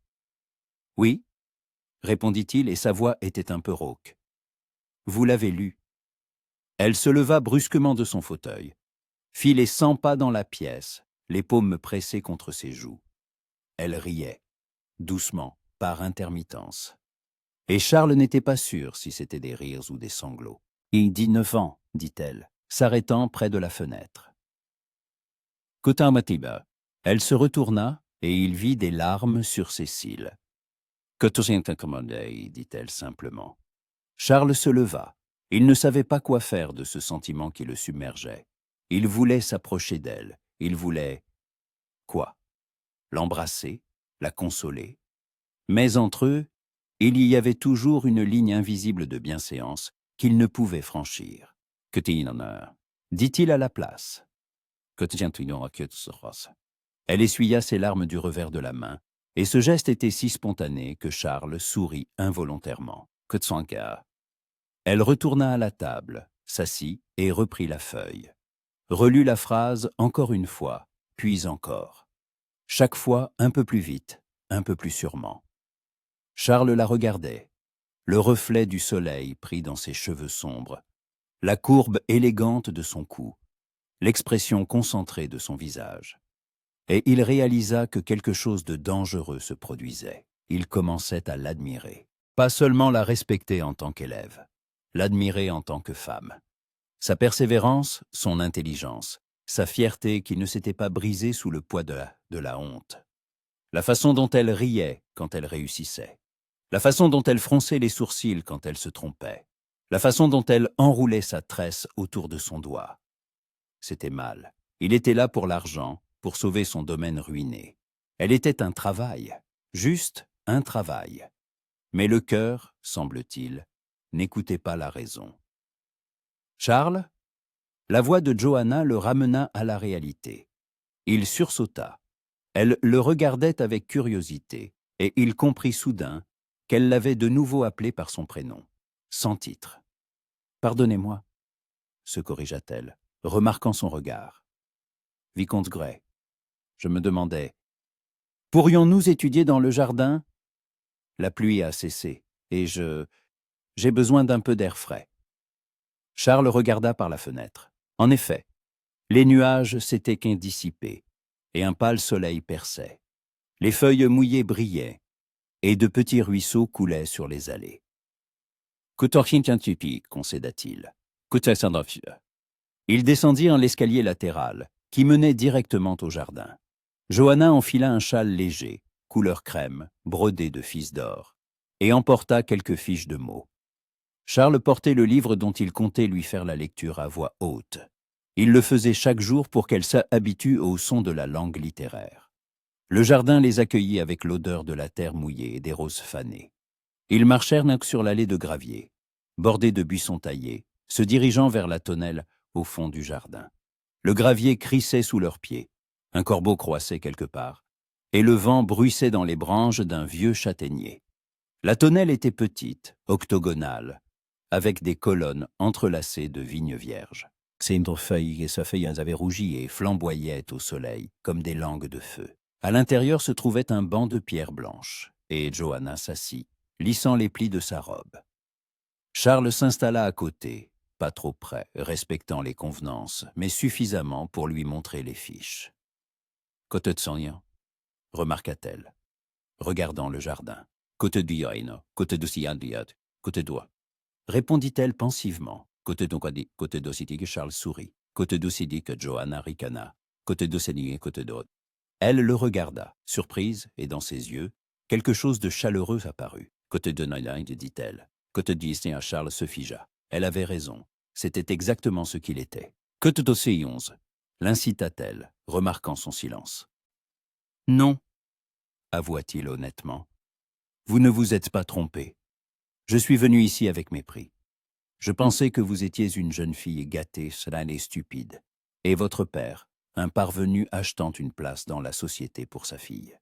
Oui » répondit-il, et sa voix était un peu rauque. « Vous l'avez lu. » Elle se leva brusquement de son fauteuil, fit les 100 pas dans la pièce, les paumes pressées contre ses joues. Elle riait, doucement, par intermittence. Et Charles n'était pas sûr si c'était des rires ou des sanglots. « Il dit 9 ans, dit-elle, s'arrêtant près de la fenêtre. « Kotamatiba. » Elle se retourna, et il vit des larmes sur ses cils. « Que tu t'incommodais, dit-elle simplement. Charles se leva. Il ne savait pas quoi faire de ce sentiment qui le submergeait. Il voulait s'approcher d'elle. Il voulait... quoi? L'embrasser, la consoler. Mais entre eux, il y avait toujours une ligne invisible de bienséance qu'il ne pouvait franchir. « Que tu en as » dit-il à la place. « Que tu en as » Elle essuya ses larmes du revers de la main, et ce geste était si spontané que Charles sourit involontairement. « Que tu en as » Elle retourna à la table, s'assit et reprit la feuille. Relut la phrase encore une fois, puis encore. Chaque fois un peu plus vite, un peu plus sûrement. Charles la regardait. le reflet du soleil pris dans ses cheveux sombres, la courbe élégante de son cou, l'expression concentrée de son visage. Et il réalisa que quelque chose de dangereux se produisait. Il commençait à l'admirer. Pas seulement la respecter en tant qu'élève, l'admirer en tant que femme. Sa persévérance, son intelligence, sa fierté qui ne s'était pas brisée sous le poids de la honte. La façon dont elle riait quand elle réussissait. La façon dont elle fronçait les sourcils quand elle se trompait. La façon dont elle enroulait sa tresse autour de son doigt. C'était mal. Il était là pour l'argent, pour sauver son domaine ruiné. Elle était un travail, juste un travail. Mais le cœur, semble-t-il, n'écoutait pas la raison. Charles? La voix de Johanna le ramena à la réalité. Il sursauta. Elle le regardait avec curiosité, et il comprit soudain qu'elle l'avait de nouveau appelé par son prénom, sans titre. « Pardonnez-moi » se corrigea-t-elle, remarquant son regard. « Vicomte Gray, je me demandais, pourrions-nous étudier dans le jardin? La pluie a cessé, et j'ai besoin d'un peu d'air frais. » Charles regarda par la fenêtre. En effet, les nuages s'étaient dissipés, et un pâle soleil perçait. Les feuilles mouillées brillaient, et de petits ruisseaux coulaient sur les allées. « Coutorchin-tiantupi » concéda-t-il. Ils descendirent l'escalier latéral, qui menait directement au jardin. Johanna enfila un châle léger, couleur crème, brodé de fils d'or, et emporta quelques fiches de mots. Charles portait le livre dont il comptait lui faire la lecture à voix haute. Il le faisait chaque jour pour qu'elle s'habitue au son de la langue littéraire. Le jardin les accueillit avec l'odeur de la terre mouillée et des roses fanées. Ils marchèrent sur l'allée de gravier, bordée de buissons taillés, se dirigeant vers la tonnelle au fond du jardin. Le gravier crissait sous leurs pieds, un corbeau croissait quelque part, et le vent bruissait dans les branches d'un vieux châtaignier. La tonnelle était petite, octogonale, avec des colonnes entrelacées de vignes vierges. Ses feuilles et sa feuille avaient rougi et flamboyaient au soleil, comme des langues de feu. À l'intérieur se trouvait un banc de pierre blanche, et Johanna s'assit, lissant les plis de sa robe. Charles s'installa à côté, pas trop près, respectant les convenances, mais suffisamment pour lui montrer les fiches. « Côte de Sognan » remarqua-t-elle, regardant le jardin. « Côte de Yoino, côte de Siandiat, côte d'Oie » répondit-elle pensivement. « Côte d'Oncadi, côte d'Ossiti » que Charles sourit. « Côte d'Ossiti » que Johanna ricana. « Côte d'Osseni et côte d'Aude » Elle le regarda, surprise, et dans ses yeux, quelque chose de chaleureux apparut. « Côte de Naïlaï » dit-elle. Côte d'Isné à Charles se figea. Elle avait raison. C'était exactement ce qu'il était. « Côte d'Océionze » l'incita-t-elle, remarquant son silence. « Non, » avoua-t-il honnêtement. « Vous ne vous êtes pas trompé. Je suis venu ici avec mépris. Je pensais que vous étiez une jeune fille gâtée, sereine et stupide, et votre père, un parvenu achetant une place dans la société pour sa fille. »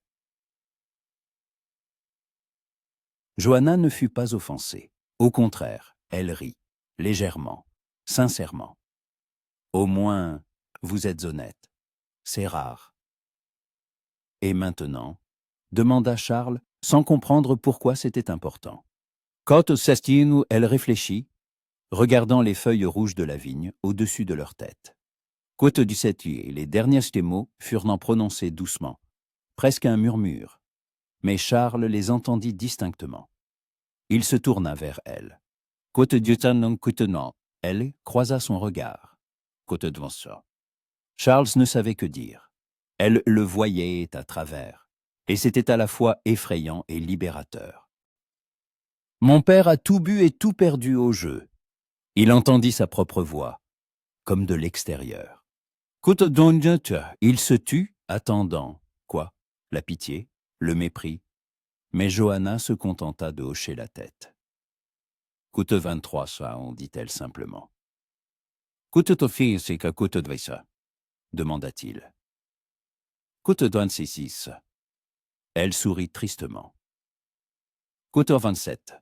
Johanna ne fut pas offensée. Au contraire, elle rit, légèrement, sincèrement. « Au moins, vous êtes honnête. C'est rare. » « Et maintenant ?» demanda Charles, sans comprendre pourquoi c'était important. Quant Sestine, elle réfléchit, regardant les feuilles rouges de la vigne au-dessus de leur tête. Côte du septier, les derniers mots furent prononcés doucement, presque un murmure, mais Charles les entendit distinctement. Il se tourna vers elle. Côte du non coutenant, elle croisa son regard. Côte de ça. Charles ne savait que dire. Elle le voyait à travers, et c'était à la fois effrayant et libérateur. Mon père a tout bu et tout perdu au jeu. Il entendit sa propre voix, comme de l'extérieur. Côte il se tut, attendant, quoi? La pitié, le mépris. Mais Johanna se contenta de hocher la tête. Côte 23, ça, dit-elle simplement. Côte to fille, c'est que côte de ça, demanda-t-il. Côte 26. Elle sourit tristement. Côte 27.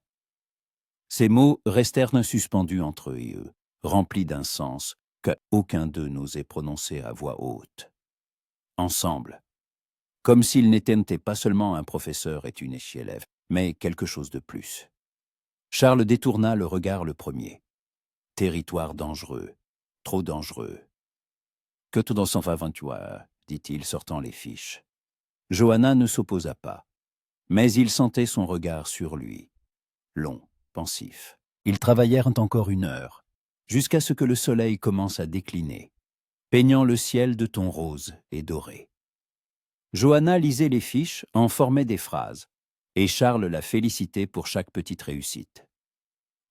Ces mots restèrent suspendus entre eux et eux, remplis d'un sens qu'aucun d'eux n'osait prononcer à voix haute. Ensemble, comme s'ils n'étaient pas seulement un professeur et une élève, mais quelque chose de plus. Charles détourna le regard le premier. Territoire dangereux, trop dangereux. Que tout dans son 123, dit-il, sortant les fiches. Johanna ne s'opposa pas, mais il sentait son regard sur lui, long, pensif. Ils travaillèrent encore 1 heure, jusqu'à ce que le soleil commence à décliner, peignant le ciel de tons roses et dorés. Johanna lisait les fiches, en formait des phrases, et Charles la félicitait pour chaque petite réussite.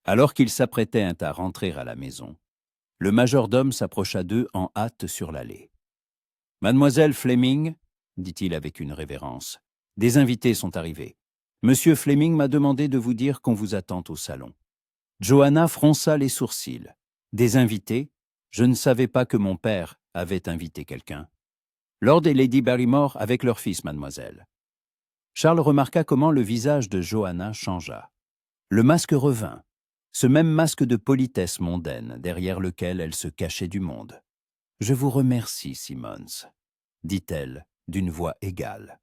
Alors qu'ils s'apprêtaient à rentrer à la maison, le majordome s'approcha d'eux en hâte sur l'allée. « Mademoiselle Fleming, dit-il avec une révérence, des invités sont arrivés. Monsieur Fleming m'a demandé de vous dire qu'on vous attend au salon. » Johanna fronça les sourcils. « Des invités? Je ne savais pas que mon père avait invité quelqu'un. »« Lord et Lady Barrymore avec leur fils, mademoiselle. » Charles remarqua comment le visage de Johanna changea. Le masque revint, ce même masque de politesse mondaine derrière lequel elle se cachait du monde. « Je vous remercie, Simmons, » dit-elle d'une voix égale.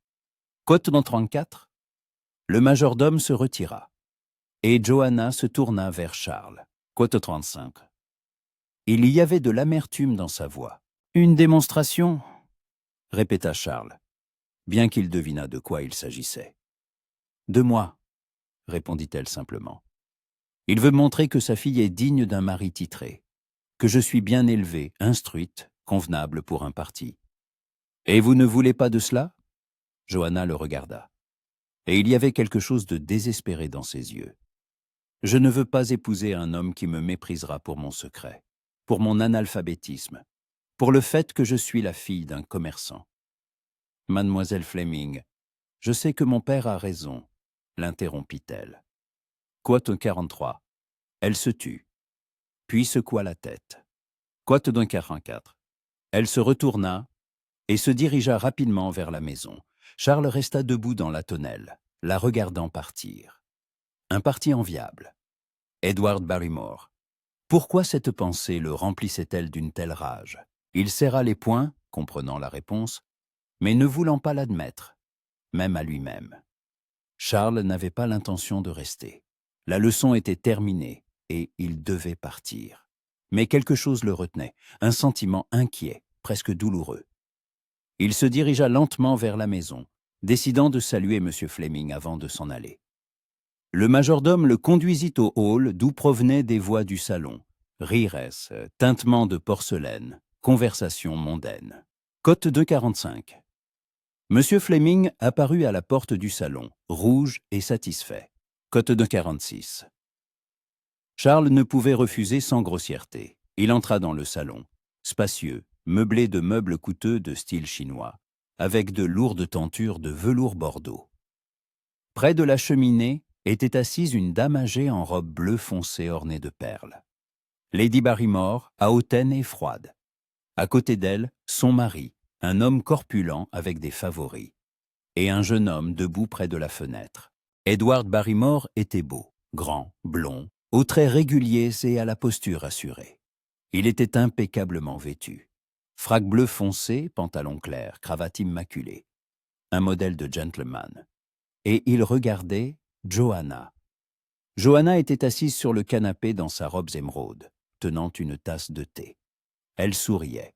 Côte dans 34, le majordome se retira, et Johanna se tourna vers Charles. Côte 35. Il y avait de l'amertume dans sa voix. « Une démonstration ?» répéta Charles, bien qu'il devinât de quoi il s'agissait. « De moi, » répondit-elle simplement. « Il veut montrer que sa fille est digne d'un mari titré, que je suis bien élevée, instruite, convenable pour un parti. Et vous ne voulez pas de cela ?» Johanna le regarda, et il y avait quelque chose de désespéré dans ses yeux. « Je ne veux pas épouser un homme qui me méprisera pour mon secret, pour mon analphabétisme, pour le fait que je suis la fille d'un commerçant. » « Mademoiselle Fleming, je sais que mon père a raison, » l'interrompit-elle. Quote 43. Elle se tut, puis secoua la tête. Quote 44. Elle se retourna et se dirigea rapidement vers la maison. Charles resta debout dans la tonnelle, la regardant partir. Un parti enviable. Edward Barrymore. Pourquoi cette pensée le remplissait-elle d'une telle rage? Il serra les poings, comprenant la réponse, mais ne voulant pas l'admettre, même à lui-même. Charles n'avait pas l'intention de rester. La leçon était terminée et il devait partir. Mais quelque chose le retenait, un sentiment inquiet, presque douloureux. Il se dirigea lentement vers la maison, décidant de saluer M. Fleming avant de s'en aller. Le majordome le conduisit au hall d'où provenaient des voix du salon. Rires, tintements de porcelaine, conversations mondaines. Côte 245. M. Fleming apparut à la porte du salon, rouge et satisfait. Côte 246. Charles ne pouvait refuser sans grossièreté. Il entra dans le salon, spacieux, meublé de meubles coûteux de style chinois, avec de lourdes tentures de velours bordeaux. Près de la cheminée était assise une dame âgée en robe bleue foncé ornée de perles. Lady Barrymore, à hautaine et froide. À côté d'elle, son mari, un homme corpulent avec des favoris, et un jeune homme debout près de la fenêtre. Edward Barrymore était beau, grand, blond, aux traits réguliers et à la posture assurée. Il était impeccablement vêtu. Frac bleu foncé, pantalon clair, cravate immaculée. Un modèle de gentleman. Et il regardait Johanna. Johanna était assise sur le canapé dans sa robe émeraude, tenant une tasse de thé. Elle souriait.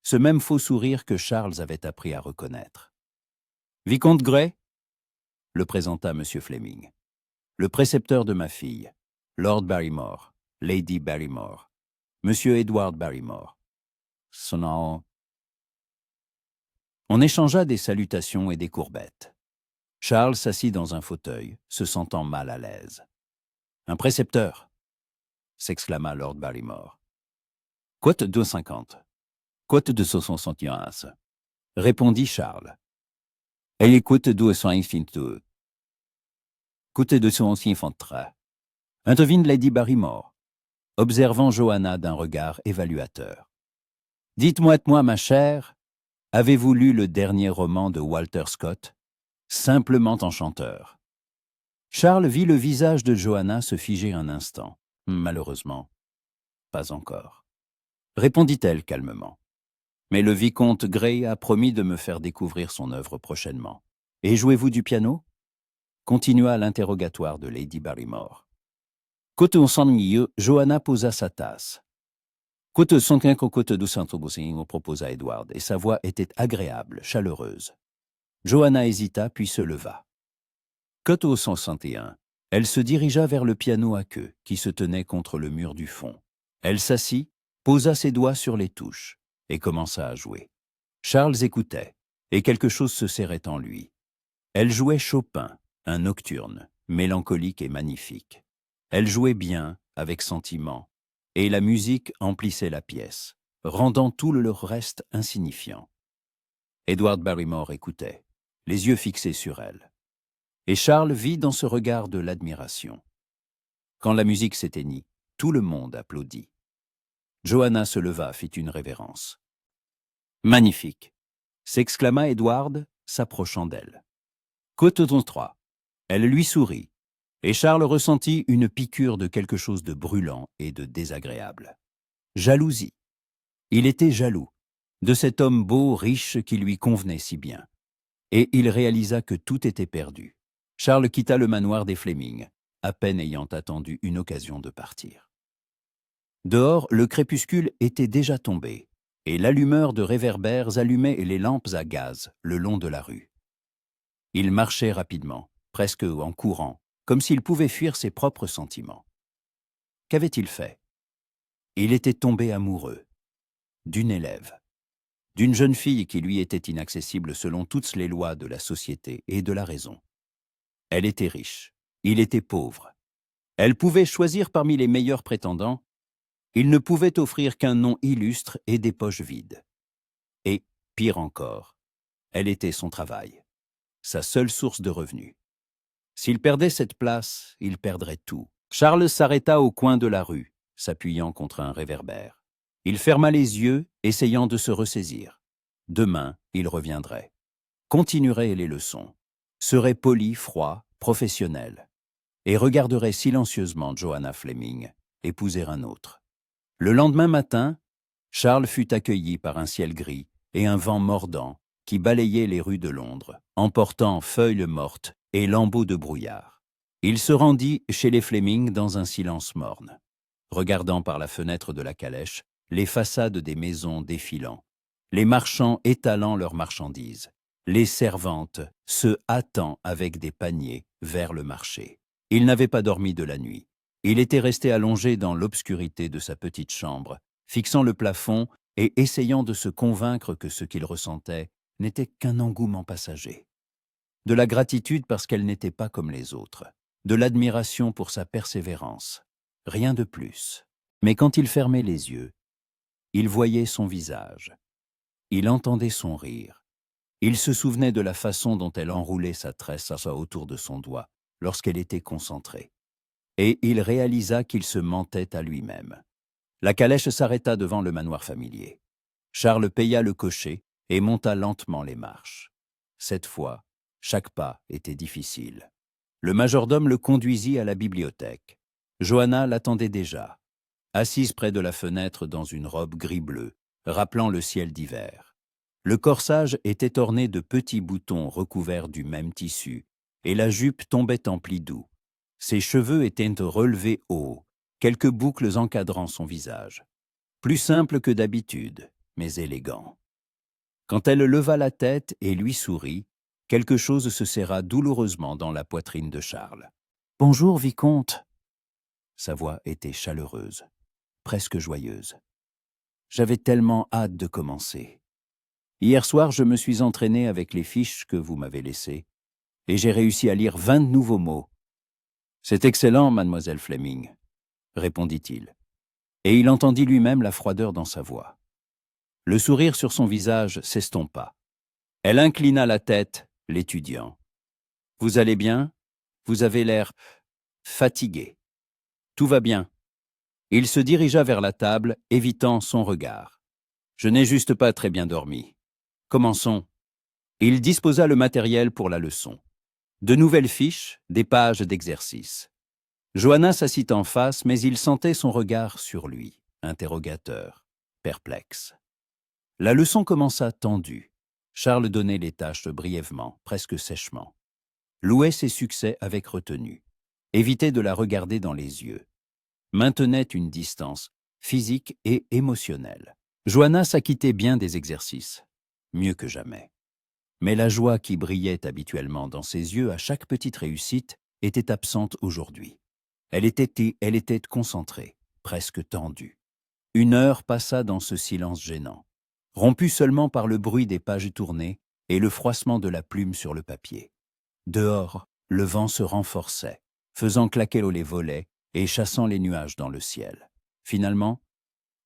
Ce même faux sourire que Charles avait appris à reconnaître. « Vicomte Gray ?» le présenta M. Fleming. « Le précepteur de ma fille, Lord Barrymore, Lady Barrymore, M. Edward Barrymore. Son nom... » On échangea des salutations et des courbettes. Charles s'assit dans un fauteuil, se sentant mal à l'aise. « Un précepteur !» s'exclama Lord Barrymore. « Quote 250. Quote 261. » répondit Charles. « Elle écoute 252. Quote 253. » intervint Lady Barrymore, observant Johanna d'un regard évaluateur. « Dites-moi, ma chère, avez-vous lu le dernier roman de Walter Scott, Simplement enchanteur ?» Charles vit le visage de Johanna se figer un instant. « Malheureusement, pas encore. » répondit-elle calmement. « Mais le vicomte Gray a promis de me faire découvrir son œuvre prochainement. Et jouez-vous du piano ?» continua l'interrogatoire de Lady Barrymore. Côte au sang milieu, Johanna posa sa tasse. Côte son qu'un côte du centre proposa Edward, et sa voix était agréable, chaleureuse. Johanna hésita, puis se leva. Côte au 161, elle se dirigea vers le piano à queue, qui se tenait contre le mur du fond. Elle s'assit, posa ses doigts sur les touches, et commença à jouer. Charles écoutait, et quelque chose se serrait en lui. Elle jouait Chopin, un nocturne, mélancolique et magnifique. Elle jouait bien, avec sentiment, et la musique emplissait la pièce, rendant tout le reste insignifiant. Edward Barrymore écoutait, les yeux fixés sur elle. Et Charles vit dans ce regard de l'admiration. Quand la musique s'éteignit, tout le monde applaudit. Johanna se leva, fit une révérence. « Magnifique !» s'exclama Edward, s'approchant d'elle. Côte 3. Elle lui sourit, et Charles ressentit une piqûre de quelque chose de brûlant et de désagréable. Jalousie. Il était jaloux de cet homme beau, riche, qui lui convenait si bien. Et il réalisa que tout était perdu. Charles quitta le manoir des Fleming, à peine ayant attendu une occasion de partir. Dehors, le crépuscule était déjà tombé, et l'allumeur de réverbères allumait les lampes à gaz le long de la rue. Il marchait rapidement, presque en courant, comme s'il pouvait fuir ses propres sentiments. Qu'avait-il fait? Il était tombé amoureux d'une élève, d'une jeune fille qui lui était inaccessible selon toutes les lois de la société et de la raison. Elle était riche, il était pauvre. Elle pouvait choisir parmi les meilleurs prétendants. Il ne pouvait offrir qu'un nom illustre et des poches vides. Et, pire encore, elle était son travail, sa seule source de revenus. S'il perdait cette place, il perdrait tout. Charles s'arrêta au coin de la rue, s'appuyant contre un réverbère. Il ferma les yeux, essayant de se ressaisir. Demain, il reviendrait, continuerait les leçons, serait poli, froid, professionnel, et regarderait silencieusement Johanna Fleming épouser un autre. Le lendemain matin, Charles fut accueilli par un ciel gris et un vent mordant qui balayait les rues de Londres, emportant feuilles mortes et lambeaux de brouillard. Il se rendit chez les Fleming dans un silence morne, regardant par la fenêtre de la calèche les façades des maisons défilant, les marchands étalant leurs marchandises, les servantes se hâtant avec des paniers vers le marché. Il n'avait pas dormi de la nuit. Il était resté allongé dans l'obscurité de sa petite chambre, fixant le plafond et essayant de se convaincre que ce qu'il ressentait n'était qu'un engouement passager. De la gratitude parce qu'elle n'était pas comme les autres, de l'admiration pour sa persévérance, rien de plus. Mais quand il fermait les yeux, il voyait son visage, il entendait son rire, il se souvenait de la façon dont elle enroulait sa tresse autour de son doigt lorsqu'elle était concentrée. Et il réalisa qu'il se mentait à lui-même. La calèche s'arrêta devant le manoir familier. Charles paya le cocher et monta lentement les marches. Cette fois, chaque pas était difficile. Le majordome le conduisit à la bibliothèque. Johanna l'attendait déjà, assise près de la fenêtre dans une robe gris-bleu, rappelant le ciel d'hiver. Le corsage était orné de petits boutons recouverts du même tissu, et la jupe tombait en plis doux. Ses cheveux étaient relevés haut, quelques boucles encadrant son visage. Plus simple que d'habitude, mais élégant. Quand elle leva la tête et lui sourit, quelque chose se serra douloureusement dans la poitrine de Charles. « Bonjour, vicomte !» Sa voix était chaleureuse, presque joyeuse. « J'avais tellement hâte de commencer. Hier soir, je me suis entraîné avec les fiches que vous m'avez laissées, et j'ai réussi à lire 20 nouveaux mots. C'est excellent, mademoiselle Fleming, répondit-il, et il entendit lui-même la froideur dans sa voix. Le sourire sur son visage s'estompa. Elle inclina la tête, l'étudiant. « Vous allez bien? Vous avez l'air fatigué. Tout va bien. » Il se dirigea vers la table, évitant son regard. « Je n'ai juste pas très bien dormi. Commençons. » Il disposa le matériel pour la leçon. De nouvelles fiches, des pages d'exercice. Johanna s'assit en face, mais il sentait son regard sur lui, interrogateur, perplexe. La leçon commença tendue. Charles donnait les tâches brièvement, presque sèchement. Louait ses succès avec retenue. Évitait de la regarder dans les yeux. maintenait une distance physique et émotionnelle. Johanna s'acquittait bien des exercices, mieux que jamais. Mais la joie qui brillait habituellement dans ses yeux à chaque petite réussite était absente aujourd'hui. Elle était concentrée, presque tendue. Une heure passa dans ce silence gênant, rompu seulement par le bruit des pages tournées et le froissement de la plume sur le papier. Dehors, le vent se renforçait, faisant claquer les volets et chassant les nuages dans le ciel. Finalement,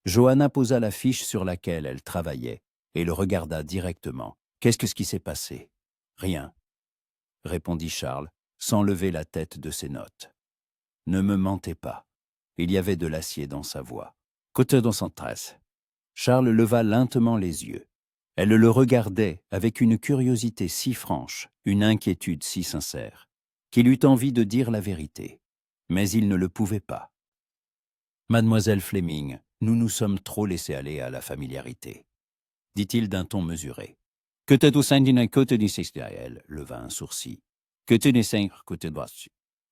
Johanna posa la fiche sur laquelle elle travaillait et le regarda directement. « Qu'est-ce qui s'est passé ?»« Rien, » répondit Charles, sans lever la tête de ses notes. « Ne me mentez pas. » Il y avait de l'acier dans sa voix. « Côté dans son tresse. » Charles leva lentement les yeux. Elle le regardait avec une curiosité si franche, une inquiétude si sincère, qu'il eut envie de dire la vérité. Mais il ne le pouvait pas. « Mademoiselle Fleming, nous nous sommes trop laissés aller à la familiarité, » dit-il d'un ton mesuré. « Que tu sein d'une côte du elle leva un sourcil. « Que tu descends côté droit. »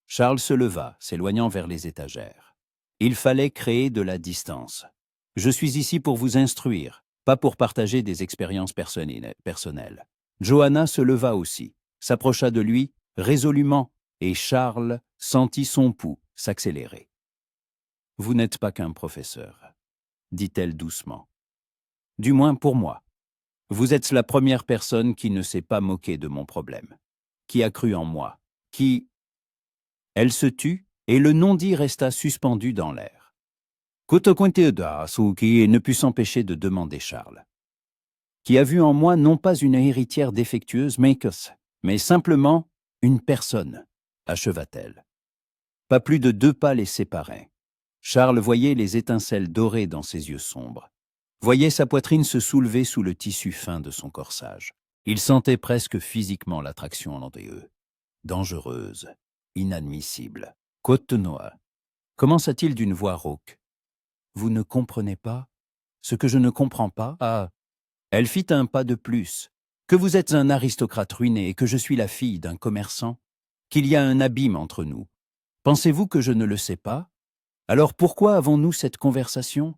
Charles se leva, s'éloignant vers les étagères. Il fallait créer de la distance. « Je suis ici pour vous instruire, pas pour partager des expériences personnelles. » Johanna se leva aussi, s'approcha de lui, résolument, et Charles sentit son pouls s'accélérer. « Vous n'êtes pas qu'un professeur, » dit-elle doucement. « Du moins pour moi. Vous êtes la première personne qui ne s'est pas moquée de mon problème, qui a cru en moi, qui... » Elle se tut, et le non-dit resta suspendu dans l'air. Qui ne put s'empêcher de demander Charles. Qui a vu en moi non pas une héritière défectueuse, mais simplement une personne, acheva-t-elle. Pas plus de 2 pas les séparaient. Charles voyait les étincelles dorées dans ses yeux sombres, voyait sa poitrine se soulever sous le tissu fin de son corsage. Il sentait presque physiquement l'attraction entre eux, dangereuse, inadmissible. Côte-Noire, commença-t-il d'une voix rauque. Vous ne comprenez pas? Ce que je ne comprends pas? Ah! Elle fit un pas de plus. Que vous êtes un aristocrate ruiné et que je suis la fille d'un commerçant? Qu'il y a un abîme entre nous? Pensez-vous que je ne le sais pas? Alors pourquoi avons-nous cette conversation?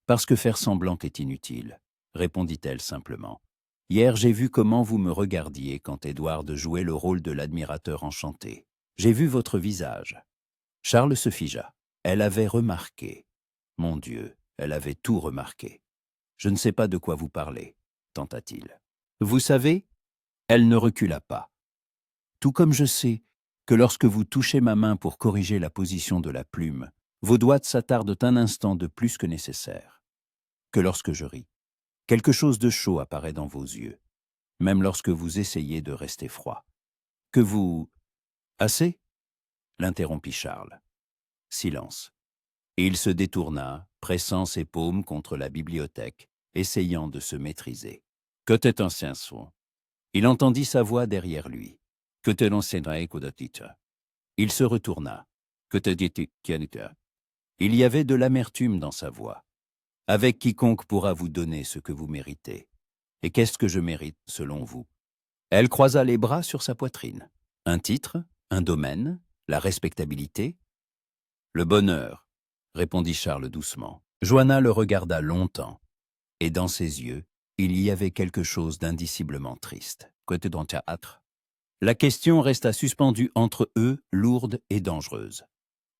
Parce que faire semblant est inutile, répondit-elle simplement. Hier, j'ai vu comment vous me regardiez quand Edward jouait le rôle de l'admirateur enchanté. J'ai vu votre visage. Charles se figea. Elle avait remarqué. Mon Dieu, elle avait tout remarqué. Je ne sais pas de quoi vous parlez, tenta-t-il. Vous savez, elle ne recula pas. Tout comme je sais que lorsque vous touchez ma main pour corriger la position de la plume, vos doigts s'attardent un instant de plus que nécessaire. Que lorsque je ris, quelque chose de chaud apparaît dans vos yeux, même lorsque vous essayez de rester froid. Que vous... Assez? L'interrompit Charles. Silence. Et il se détourna, pressant ses paumes contre la bibliothèque, essayant de se maîtriser. Que t'est ancien son? Il entendit sa voix derrière lui. Que t'est l'ancien titre? Il se retourna. Que te dit-il? Il y avait de l'amertume dans sa voix. Avec quiconque pourra vous donner ce que vous méritez. Et qu'est-ce que je mérite, selon vous? Elle croisa les bras sur sa poitrine. Un titre, un domaine, la respectabilité? Le bonheur, répondit Charles doucement. Johanna le regarda longtemps, et dans ses yeux, il y avait quelque chose d'indiciblement triste. Côté dans le théâtre. La question resta suspendue entre eux, lourde et dangereuse.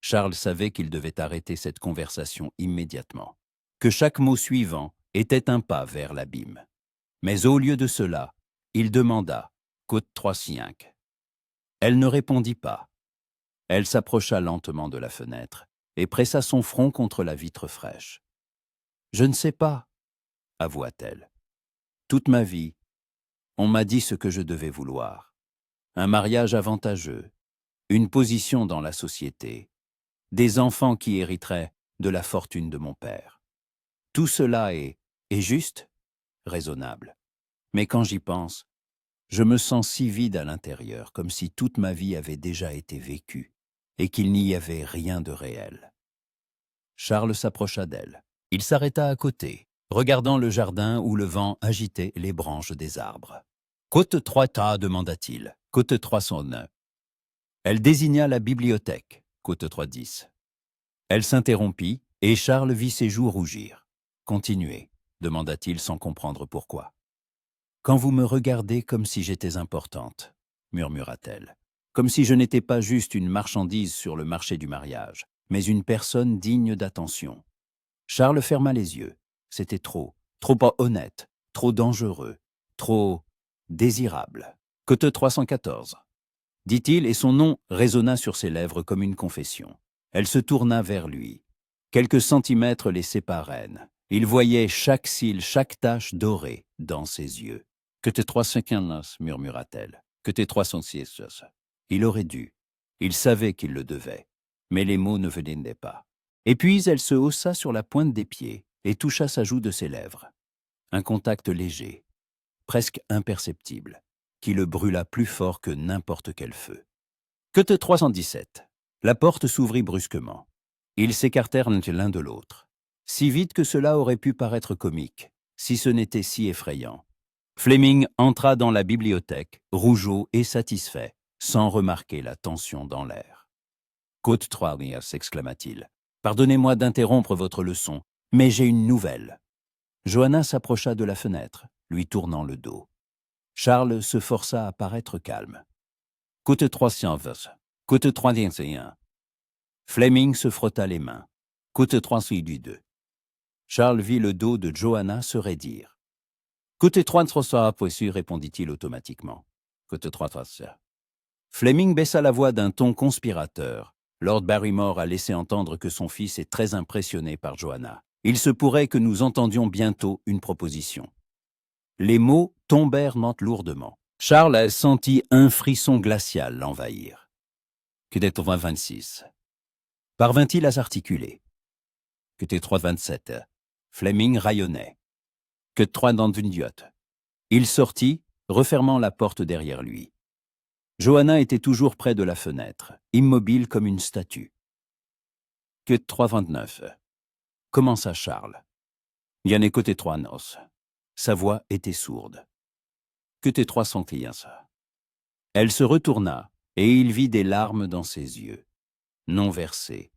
Charles savait qu'il devait arrêter cette conversation immédiatement, que chaque mot suivant était un pas vers l'abîme. Mais au lieu de cela, il demanda « Côte 3-5 ». Elle ne répondit pas. Elle s'approcha lentement de la fenêtre et pressa son front contre la vitre fraîche. « Je ne sais pas », avoua-t-elle. « Toute ma vie, on m'a dit ce que je devais vouloir. Un mariage avantageux, une position dans la société, des enfants qui hériteraient de la fortune de mon père. Tout cela est juste, raisonnable. Mais quand j'y pense, je me sens si vide à l'intérieur, comme si toute ma vie avait déjà été vécue et qu'il n'y avait rien de réel. » Charles s'approcha d'elle. Il s'arrêta à côté, regardant le jardin où le vent agitait les branches des arbres. « Côte 3 tas » demanda-t-il. « Côte 309. » Elle désigna la bibliothèque. « Côte 310. » Elle s'interrompit, et Charles vit ses joues rougir. « Continuez », demanda-t-il sans comprendre pourquoi. « Quand vous me regardez comme si j'étais importante, » murmura-t-elle, « comme si je n'étais pas juste une marchandise sur le marché du mariage, mais une personne digne d'attention. » Charles ferma les yeux. C'était trop pas honnête, trop dangereux, trop désirable. « Côte 314 » dit-il, et son nom résonna sur ses lèvres comme une confession. Elle se tourna vers lui. Quelques centimètres les séparèrent. Il voyait chaque cil, chaque tache dorée dans ses yeux. « Que tes 315 » murmura-t-elle. « Que tes 306 » Il aurait dû. Il savait qu'il le devait. Mais les mots ne venaient pas. Et puis elle se haussa sur la pointe des pieds et toucha sa joue de ses lèvres. Un contact léger, presque imperceptible, qui le brûla plus fort que n'importe quel feu. « Que tes 317 » La porte s'ouvrit brusquement. Ils s'écartèrent l'un de l'autre, si vite que cela aurait pu paraître comique, si ce n'était si effrayant. Fleming entra dans la bibliothèque, rougeaud et satisfait, sans remarquer la tension dans l'air. « Côte 3, » s'exclama-t-il. « Pardonnez-moi d'interrompre votre leçon, mais j'ai une nouvelle. » Johanna s'approcha de la fenêtre, lui tournant le dos. Charles se força à paraître calme. « Côte 320, côte 321. » Fleming se frotta les mains. « Côte 302. » Charles vit le dos de Johanna se raidir. « Côte 303, répondit-il automatiquement. « Côte 303. » Fleming baissa la voix d'un ton conspirateur. Lord Barrymore a laissé entendre que son fils est très impressionné par Johanna. Il se pourrait que nous entendions bientôt une proposition. Les mots tombèrent lourdement. Charles sentit un frisson glacial l'envahir. « Que des 326 » parvint-il à s'articuler. « Que des 327 » Fleming rayonnait. « Que 3 dans une diote » Il sortit, refermant la porte derrière lui. Johanna était toujours près de la fenêtre, immobile comme une statue. « Que 329 » commença Charles. « Y'en est côté 3 noces » Sa voix était sourde. « Que tes 315 » Elle se retourna, et il vit des larmes dans ses yeux, non versées,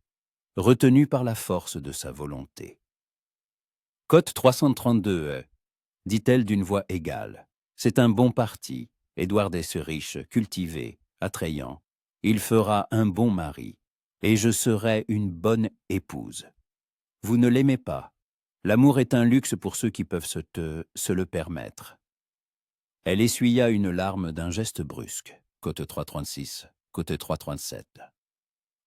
retenues par la force de sa volonté. « Cote 332 » dit-elle d'une voix égale. « C'est un bon parti. Édouard est riche, cultivé, attrayant. Il fera un bon mari, et je serai une bonne épouse. Vous ne l'aimez pas. L'amour est un luxe pour ceux qui peuvent se le permettre. » Elle essuya une larme d'un geste brusque. « Côte 336, côte 337. »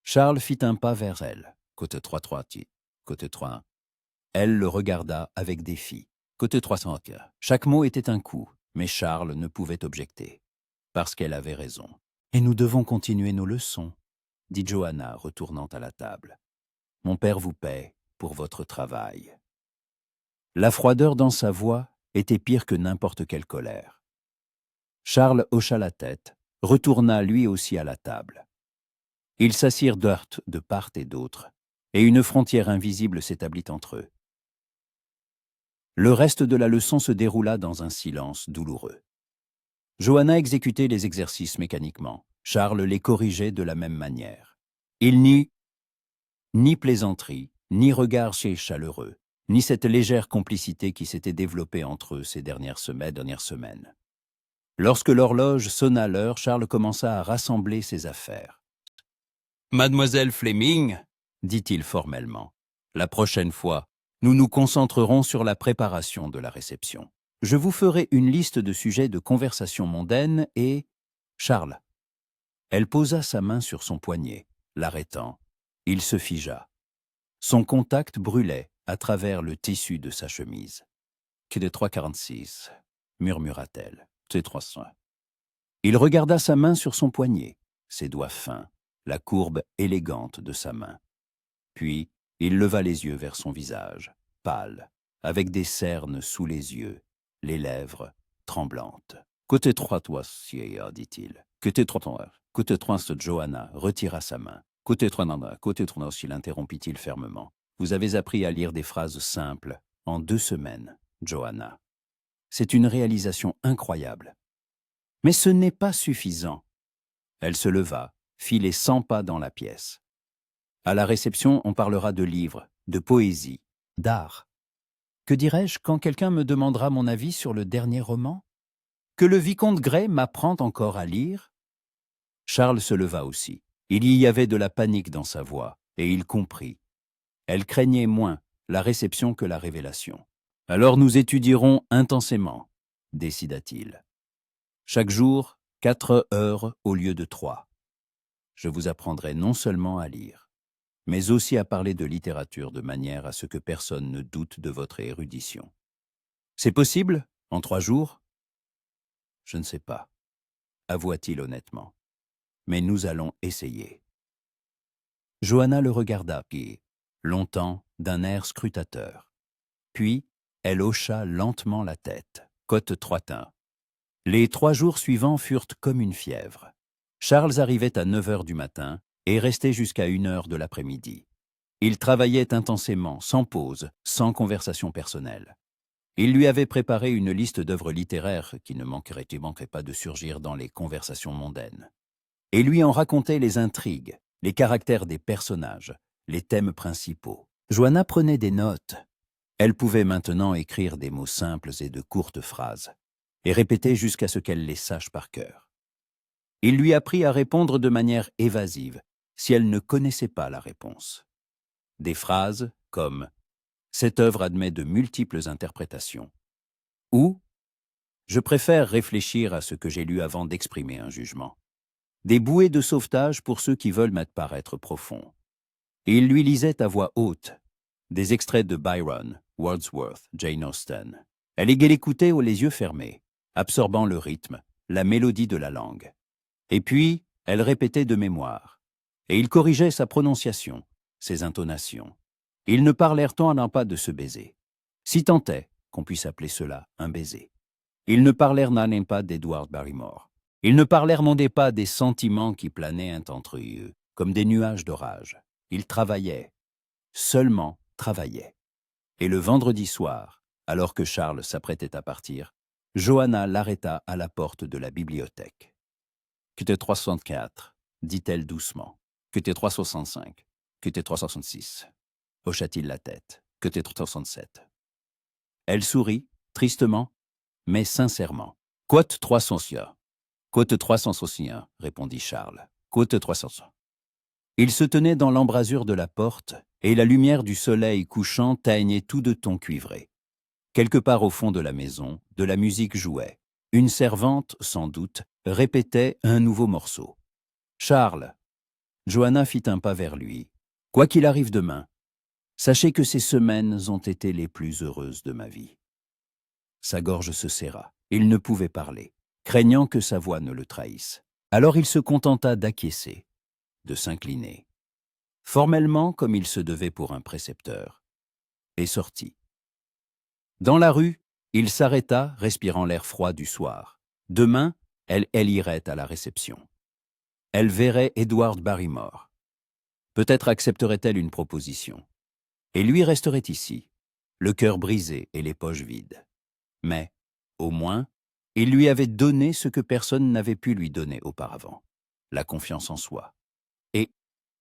Charles fit un pas vers elle. « Côte 330, côte 31. » Elle le regarda avec défi. « Côte 305. » Chaque mot était un coup, mais Charles ne pouvait objecter, parce qu'elle avait raison. « Et nous devons continuer nos leçons, » dit Johanna, retournant à la table. « Mon père vous paie pour votre travail. » La froideur dans sa voix était pire que n'importe quelle colère. Charles hocha la tête, retourna lui aussi à la table. Ils s'assirent de part et d'autre, et une frontière invisible s'établit entre eux. Le reste de la leçon se déroula dans un silence douloureux. Johanna exécutait les exercices mécaniquement. Charles les corrigeait de la même manière. Il n'y ni plaisanterie, ni regard chaleureux, ni cette légère complicité qui s'était développée entre eux ces dernières semaines. Lorsque l'horloge sonna l'heure, Charles commença à rassembler ses affaires. « Mademoiselle Fleming, » dit-il formellement, « la prochaine fois, nous nous concentrerons sur la préparation de la réception. Je vous ferai une liste de sujets de conversation mondaine et... Charles. » Elle posa sa main sur son poignet, l'arrêtant. Il se figea. Son contact brûlait à travers le tissu de sa chemise. « Que des 346, » murmura-t-elle. « C'est 300. » Il regarda sa main sur son poignet, ses doigts fins, la courbe élégante de sa main. Puis, il leva les yeux vers son visage, pâle, avec des cernes sous les yeux, les lèvres tremblantes. « Côté 3, toi, Sierra, dit-il. Côté 3, côté 3, Johanna retira sa main. Côté 3, côté 3, il interrompit-il fermement. Vous avez appris à lire des phrases simples en 2 semaines, Johanna. C'est une réalisation incroyable. Mais ce n'est pas suffisant. » Elle se leva, fit les 100 pas dans la pièce. À la réception, on parlera de livres, de poésie, d'art. Que dirais-je quand quelqu'un me demandera mon avis sur le dernier roman? Que le vicomte Gray m'apprend encore à lire? Charles se leva aussi. Il y avait de la panique dans sa voix, et il comprit. Elle craignait moins la réception que la révélation. Alors nous étudierons intensément, décida-t-il. Chaque jour, 4 heures au lieu de 3. Je vous apprendrai non seulement à lire, mais aussi à parler de littérature de manière à ce que personne ne doute de votre érudition. C'est possible, en 3 jours? Je ne sais pas, avoua-t-il honnêtement. Mais nous allons essayer. Johanna le regarda, puis, longtemps, d'un air scrutateur. Puis, elle hocha lentement la tête, côte troitin. Les 3 jours suivants furent comme une fièvre. Charles arrivait à 9 heures du matin et restait jusqu'à 1 heure de l'après-midi. Il travaillait intensément, sans pause, sans conversation personnelle. Il lui avait préparé une liste d'œuvres littéraires qui ne manquerait pas de surgir dans les conversations mondaines. Et lui en racontait les intrigues, les caractères des personnages, les thèmes principaux. Johanna prenait des notes. Elle pouvait maintenant écrire des mots simples et de courtes phrases, et répéter jusqu'à ce qu'elle les sache par cœur. Il lui apprit à répondre de manière évasive, si elle ne connaissait pas la réponse. Des phrases comme « Cette œuvre admet de multiples interprétations » ou « Je préfère réfléchir à ce que j'ai lu avant d'exprimer un jugement ». Des bouées de sauvetage pour ceux qui veulent paraître profonds. Et il lui lisait à voix haute des extraits de Byron, Wordsworth, Jane Austen. Elle l'écoutait les yeux fermés, absorbant le rythme, la mélodie de la langue. Et puis, elle répétait de mémoire. Et il corrigeait sa prononciation, ses intonations. Ils ne parlèrent pas de ce baiser. Si tant est qu'on puisse appeler cela un baiser. Ils ne parlèrent pas d'Edward Barrymore. Ils ne parlèrent pas des sentiments qui planaient entre eux, comme des nuages d'orage. Ils travaillaient, seulement travaillaient. Et le vendredi soir, alors que Charles s'apprêtait à partir, Johanna l'arrêta à la porte de la bibliothèque. « QT 364 » dit-elle doucement. « QT 365 » « QT 366 » hocha-t-il la tête. « QT 367 » Elle sourit, tristement, mais sincèrement. « Quote 361 » « Quote 361 » répondit Charles. « Quote 300. » Il se tenait dans l'embrasure de la porte, et la lumière du soleil couchant teignait tout de ton cuivré. Quelque part au fond de la maison, de la musique jouait. Une servante, sans doute, répétait un nouveau morceau. « Charles !» Johanna fit un pas vers lui. « Quoi qu'il arrive demain, sachez que ces semaines ont été les plus heureuses de ma vie. » Sa gorge se serra. Il ne pouvait parler, craignant que sa voix ne le trahisse. Alors il se contenta d'acquiescer, de s'incliner, formellement comme il se devait pour un précepteur, et sortit. Dans la rue, il s'arrêta, respirant l'air froid du soir. Demain, elle irait à la réception. Elle verrait Edward Barrymore. Peut-être accepterait-elle une proposition. Et lui resterait ici, le cœur brisé et les poches vides. Mais, au moins, il lui avait donné ce que personne n'avait pu lui donner auparavant, la confiance en soi. Et,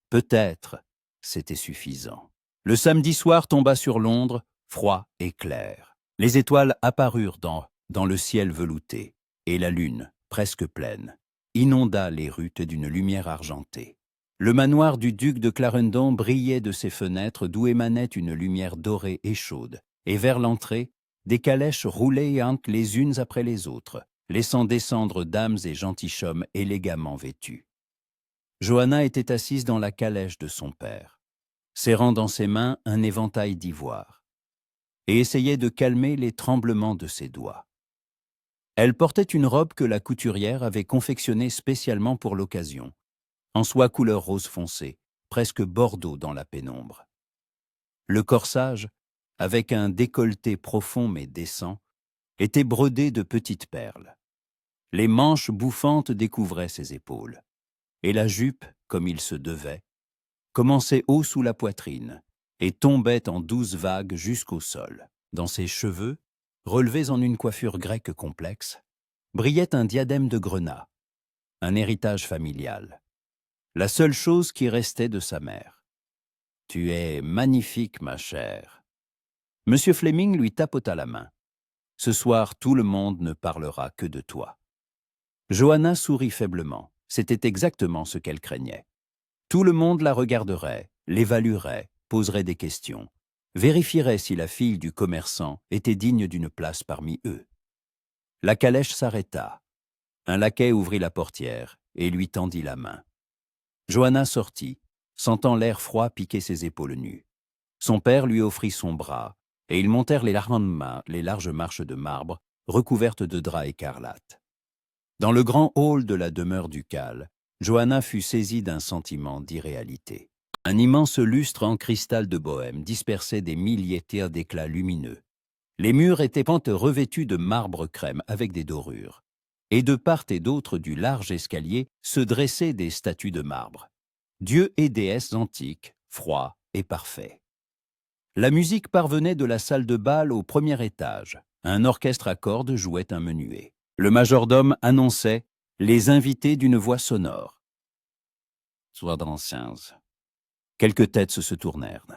peut-être, c'était suffisant. Le samedi soir tomba sur Londres, froid et clair. Les étoiles apparurent dans le ciel velouté, et la lune, presque pleine, inonda les rues d'une lumière argentée. Le manoir du duc de Clarendon brillait de ses fenêtres d'où émanait une lumière dorée et chaude, et vers l'entrée, des calèches roulaient les unes après les autres, laissant descendre dames et gentilshommes élégamment vêtus. Johanna était assise dans la calèche de son père, serrant dans ses mains un éventail d'ivoire, et essayait de calmer les tremblements de ses doigts. Elle portait une robe que la couturière avait confectionnée spécialement pour l'occasion, en soie couleur rose foncé, presque bordeaux dans la pénombre. Le corsage, avec un décolleté profond mais décent, était brodé de petites perles. Les manches bouffantes découvraient ses épaules, et la jupe, comme il se devait, commençait haut sous la poitrine et tombait en douces vagues jusqu'au sol. Dans ses cheveux, relevés en une coiffure grecque complexe, brillait un diadème de grenat, un héritage familial, la seule chose qui restait de sa mère. Tu es magnifique, ma chère. Monsieur Fleming lui tapota la main. Ce soir, tout le monde ne parlera que de toi. Johanna sourit faiblement. C'était exactement ce qu'elle craignait. Tout le monde la regarderait, l'évaluerait, poserait des questions, vérifierait si la fille du commerçant était digne d'une place parmi eux. La calèche s'arrêta. Un laquais ouvrit la portière et lui tendit la main. Johanna sortit, sentant l'air froid piquer ses épaules nues. Son père lui offrit son bras, et ils montèrent les larges marches de marbre recouvertes de drap écarlate. Dans le grand hall de la demeure ducale, Johanna fut saisie d'un sentiment d'irréalité. Un immense lustre en cristal de Bohême dispersait des milliers d'éclats lumineux. Les murs étaient revêtus de marbre crème avec des dorures. Et de part et d'autre du large escalier se dressaient des statues de marbre. Dieux et déesses antiques, froids et parfaits. La musique parvenait de la salle de bal au premier étage. Un orchestre à cordes jouait un menuet. Le majordome annonçait les invités d'une voix sonore. Soit dans 15. Quelques têtes se tournèrent.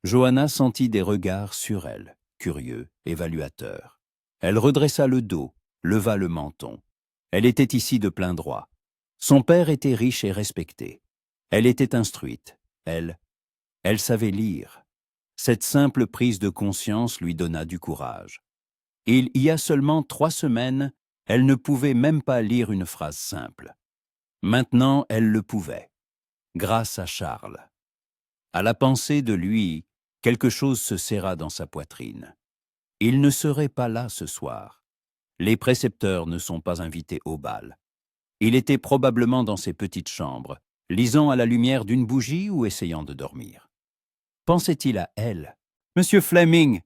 Johanna sentit des regards sur elle, curieux, évaluateurs. Elle redressa le dos, leva le menton. Elle était ici de plein droit. Son père était riche et respecté. Elle était instruite. Elle savait lire. Cette simple prise de conscience lui donna du courage. Il y a seulement 3 semaines, elle ne pouvait même pas lire une phrase simple. Maintenant, elle le pouvait, grâce à Charles. À la pensée de lui, quelque chose se serra dans sa poitrine. Il ne serait pas là ce soir. Les précepteurs ne sont pas invités au bal. Il était probablement dans ses petites chambres, lisant à la lumière d'une bougie ou essayant de dormir. Pensait-il à elle? « Monsieur Fleming !»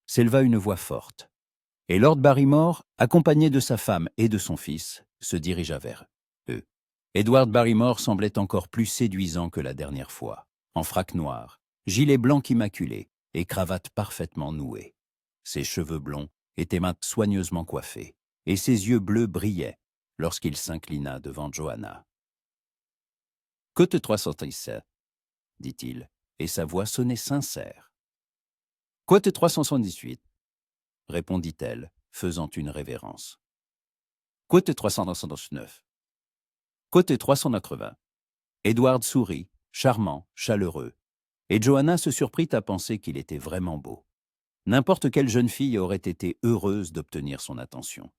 s'éleva une voix forte. Et Lord Barrymore, accompagné de sa femme et de son fils, se dirigea vers eux. Edward Barrymore semblait encore plus séduisant que la dernière fois, en frac noir, gilet blanc immaculé et cravate parfaitement nouée. Ses cheveux blonds étaient soigneusement coiffés, et ses yeux bleus brillaient lorsqu'il s'inclina devant Johanna. « Côte 337, dit-il, et sa voix sonnait sincère. « Côte 378, répondit-elle, faisant une révérence. « Côte 369. Côte 380. Edward sourit, charmant, chaleureux, et Johanna se surprit à penser qu'il était vraiment beau. N'importe quelle jeune fille aurait été heureuse d'obtenir son attention.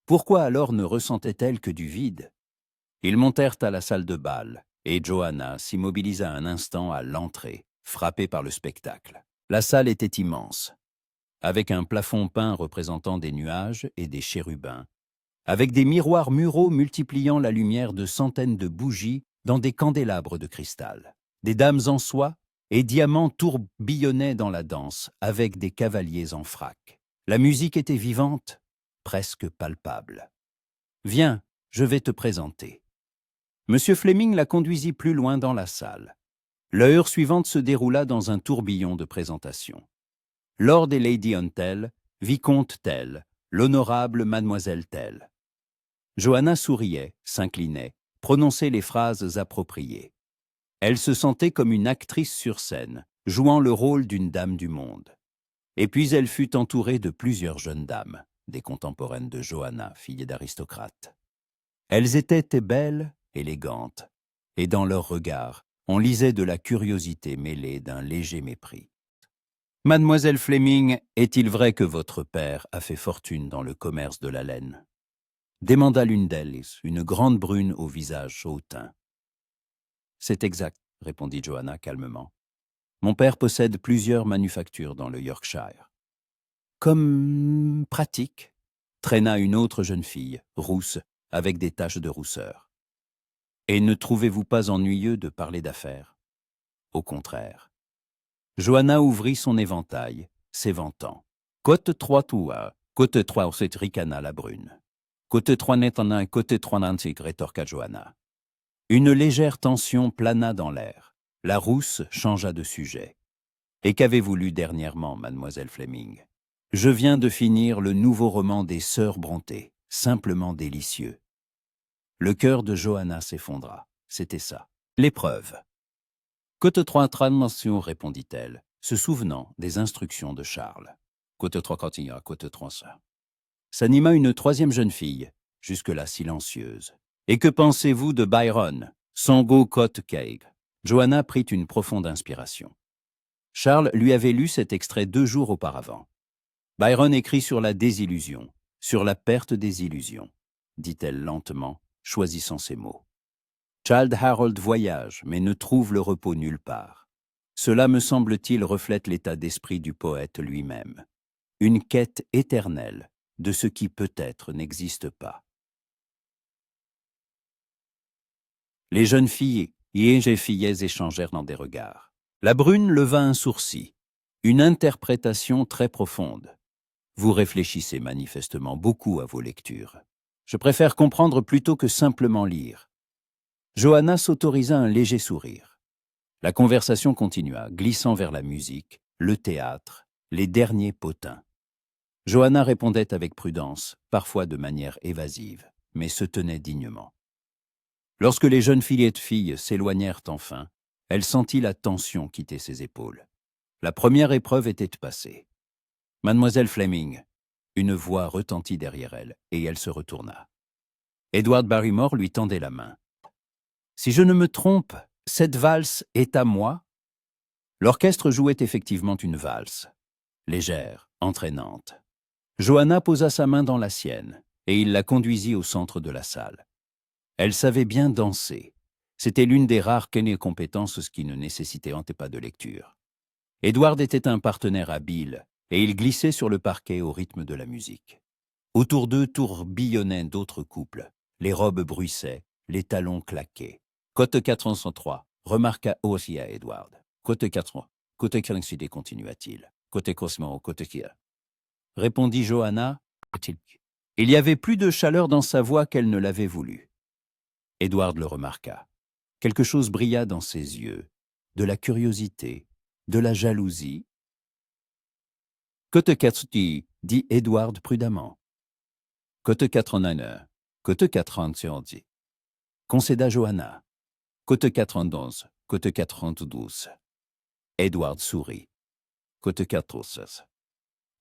Pourquoi alors ne ressentait-elle que du vide? Ils montèrent à la salle de bal, et Johanna s'immobilisa un instant à l'entrée, frappée par le spectacle. La salle était immense, avec un plafond peint représentant des nuages et des chérubins, avec des miroirs muraux multipliant la lumière de centaines de bougies dans des candélabres de cristal. Des dames en soie et diamants tourbillonnaient dans la danse avec des cavaliers en frac. La musique était vivante, presque palpable. « Viens, je vais te présenter. » Monsieur Fleming la conduisit plus loin dans la salle. L'heure suivante se déroula dans un tourbillon de présentations. Lord et Lady Huntel, Vicomte tel, l'honorable Mademoiselle telle. Johanna souriait, s'inclinait, prononçait les phrases appropriées. Elle se sentait comme une actrice sur scène, jouant le rôle d'une dame du monde. Et puis elle fut entourée de plusieurs jeunes dames, des contemporaines de Johanna, fille d'aristocrates. Elles étaient belles, élégantes, et dans leurs regards, on lisait de la curiosité mêlée d'un léger mépris. « Mademoiselle Fleming, est-il vrai que votre père a fait fortune dans le commerce de la laine ?» demanda l'une d'elles, une grande brune au visage hautain. « C'est exact, » répondit Johanna calmement. « Mon père possède plusieurs manufactures dans le Yorkshire. »« Comme pratique ?» traîna une autre jeune fille, rousse, avec des taches de rousseur. « Et ne trouvez-vous pas ennuyeux de parler d'affaires ?» Au contraire. Johanna ouvrit son éventail, s'éventant. « Côte 3 toua, côte 3 cette ricana la brune. »« Côte 3 netana, côte 3 nantique, » rétorqua Johanna. Une légère tension plana dans l'air. La rousse changea de sujet. « Et qu'avez-vous lu dernièrement, mademoiselle Fleming ?»« Je viens de finir le nouveau roman des sœurs Brontë, simplement délicieux. » Le cœur de Johanna s'effondra. C'était ça, l'épreuve. Côte 3 mention, répondit-elle, se souvenant des instructions de Charles. Côte 3 continua, côte 3 ça. S'anima une troisième jeune fille, jusque-là silencieuse. Et que pensez-vous de Byron, Sango Côte Cake? Johanna prit une profonde inspiration. Charles lui avait lu cet extrait 2 jours auparavant. Byron écrit sur la désillusion, sur la perte des illusions, dit-elle lentement, choisissant ses mots. Childe Harold voyage, mais ne trouve le repos nulle part. Cela, me semble-t-il, reflète l'état d'esprit du poète lui-même. Une quête éternelle de ce qui peut-être n'existe pas. Les jeunes filles et filles échangèrent dans des regards. La brune leva un sourcil, une interprétation très profonde. Vous réfléchissez manifestement beaucoup à vos lectures. Je préfère comprendre plutôt que simplement lire. Johanna s'autorisa un léger sourire. La conversation continua, glissant vers la musique, le théâtre, les derniers potins. Johanna répondait avec prudence, parfois de manière évasive, mais se tenait dignement. Lorsque les jeunes filles s'éloignèrent enfin, elle sentit la tension quitter ses épaules. La première épreuve était passée. « Mademoiselle Fleming !» Une voix retentit derrière elle, et elle se retourna. Edward Barrymore lui tendait la main. « Si je ne me trompe, cette valse est à moi ?» L'orchestre jouait effectivement une valse, légère, entraînante. Johanna posa sa main dans la sienne, et il la conduisit au centre de la salle. Elle savait bien danser. C'était l'une des rares compétences qui ne nécessitaient pas de lecture. Edward était un partenaire habile, et il glissait sur le parquet au rythme de la musique. Autour d'eux tourbillonnaient d'autres couples. Les robes bruissaient, les talons claquaient. Côte 403, remarqua aussi à Edward. Côte 400, côte 400, continua-t-il. Côte Cosmo, côte Kia. Répondit Johanna. Il y avait plus de chaleur dans sa voix qu'elle ne l'avait voulu. Edward le remarqua. Quelque chose brilla dans ses yeux, de la curiosité, de la jalousie. Côte 400, dit Edward prudemment. Côte 401, côte 400, concéda Johanna. Côte 411, côte 412. Edward sourit. Côte 416.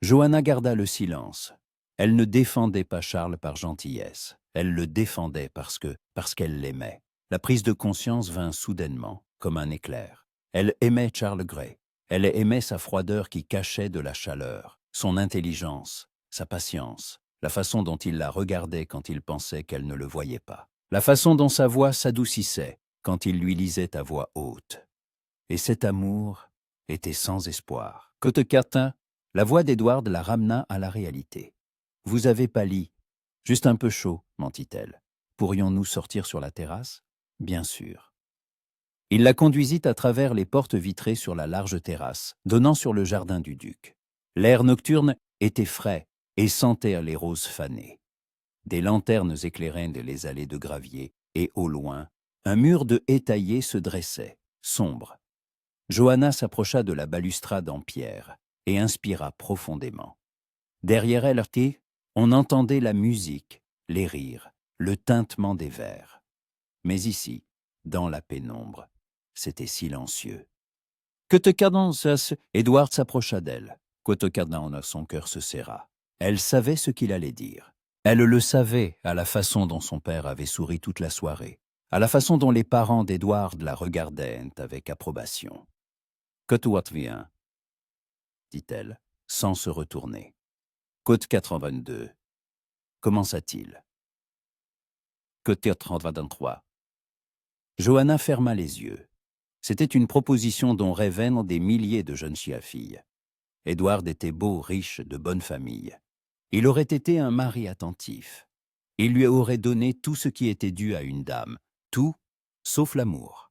Johanna garda le silence. Elle ne défendait pas Charles par gentillesse. Elle le défendait parce qu'elle l'aimait. La prise de conscience vint soudainement, comme un éclair. Elle aimait Charles Gray. Elle aimait sa froideur qui cachait de la chaleur, son intelligence, sa patience, la façon dont il la regardait quand il pensait qu'elle ne le voyait pas, la façon dont sa voix s'adoucissait quand il lui lisait à voix haute. Et cet amour était sans espoir. Côte 4, la voix d'Edward la ramena à la réalité. « Vous avez pâli. Juste un peu chaud, mentit-elle. Pourrions-nous sortir sur la terrasse ? Bien sûr. » Il la conduisit à travers les portes vitrées sur la large terrasse, donnant sur le jardin du duc. L'air nocturne était frais et sentait les roses fanées. Des lanternes éclairaient les allées de gravier et, au loin, un mur de haies taillées se dressait, sombre. Johanna s'approcha de la balustrade en pierre et inspira profondément. Derrière elle, on entendait la musique, les rires, le tintement des verres. Mais ici, dans la pénombre, c'était silencieux. Que te cadence, Edward s'approcha d'elle. Que te cadence, son cœur se serra. Elle savait ce qu'il allait dire. Elle le savait à la façon dont son père avait souri toute la soirée, à la façon dont les parents d'Edward la regardaient avec approbation. « Que tu viens ?» dit-elle, sans se retourner. Côte 422. Commença-t-il. Côte 423. Johanna ferma les yeux. C'était une proposition dont rêvaient des milliers de jeunes filles. Edward était beau, riche, de bonne famille. Il aurait été un mari attentif. Il lui aurait donné tout ce qui était dû à une dame, tout, sauf l'amour.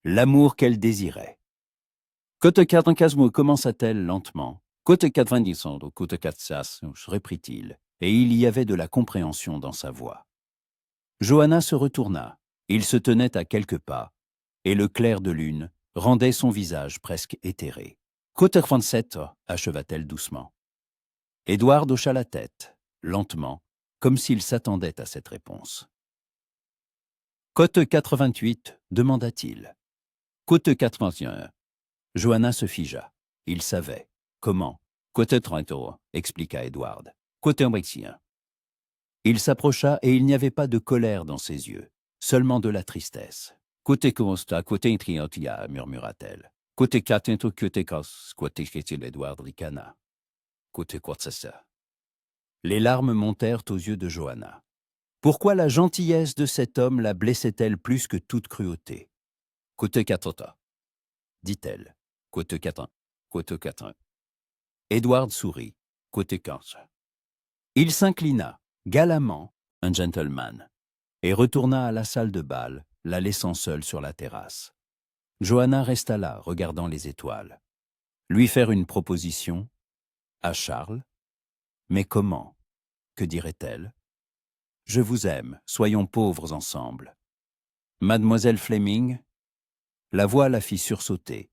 L'amour qu'elle désirait. Côte 415 commença-t-elle lentement. Côte 90, côte 400, reprit-il, et il y avait de la compréhension dans sa voix. Johanna se retourna. Il se tenait à quelques pas, et le clair de lune rendait son visage presque éthéré. Côte 37, acheva-t-elle doucement. Edward hocha la tête, lentement, comme s'il s'attendait à cette réponse. Côte 88, demanda-t-il. Côté 81. Johanna se figea. Il savait. Comment? Côté 30, expliqua Edward. Côté Brixien. Il s'approcha et il n'y avait pas de colère dans ses yeux, seulement de la tristesse. Côté constat, côté triotia, murmura-t-elle. Côté catinto, côté cos, côté qu'est-il Edward ricana. Côté quartzessa. Les larmes montèrent aux yeux de Johanna. Pourquoi la gentillesse de cet homme la blessait-elle plus que toute cruauté? Côté catota, dit-elle. Côté catin, côté catin. Edward sourit. Côté 15. Il s'inclina, galamment, un gentleman, et retourna à la salle de bal, la laissant seule sur la terrasse. Johanna resta là, regardant les étoiles. Lui faire une proposition? À Charles? Mais comment? Que dirait-elle? Je vous aime, soyons pauvres ensemble. Mademoiselle Fleming? La voix la fit sursauter.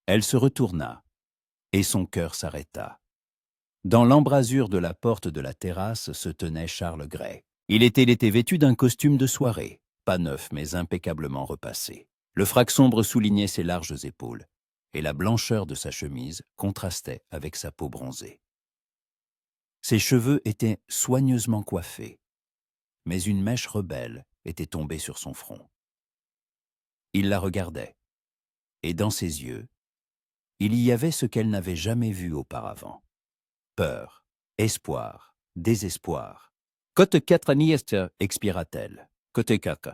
Elle se retourna, et son cœur s'arrêta. Dans l'embrasure de la porte de la terrasse se tenait Charles Gray. Il était vêtu d'un costume de soirée, pas neuf mais impeccablement repassé. Le frac sombre soulignait ses larges épaules, et la blancheur de sa chemise contrastait avec sa peau bronzée. Ses cheveux étaient soigneusement coiffés, mais une mèche rebelle était tombée sur son front. Il la regardait, et dans ses yeux, il y avait ce qu'elle n'avait jamais vu auparavant. Peur, espoir, désespoir. Côté 4 expira-t-elle. Côté 4.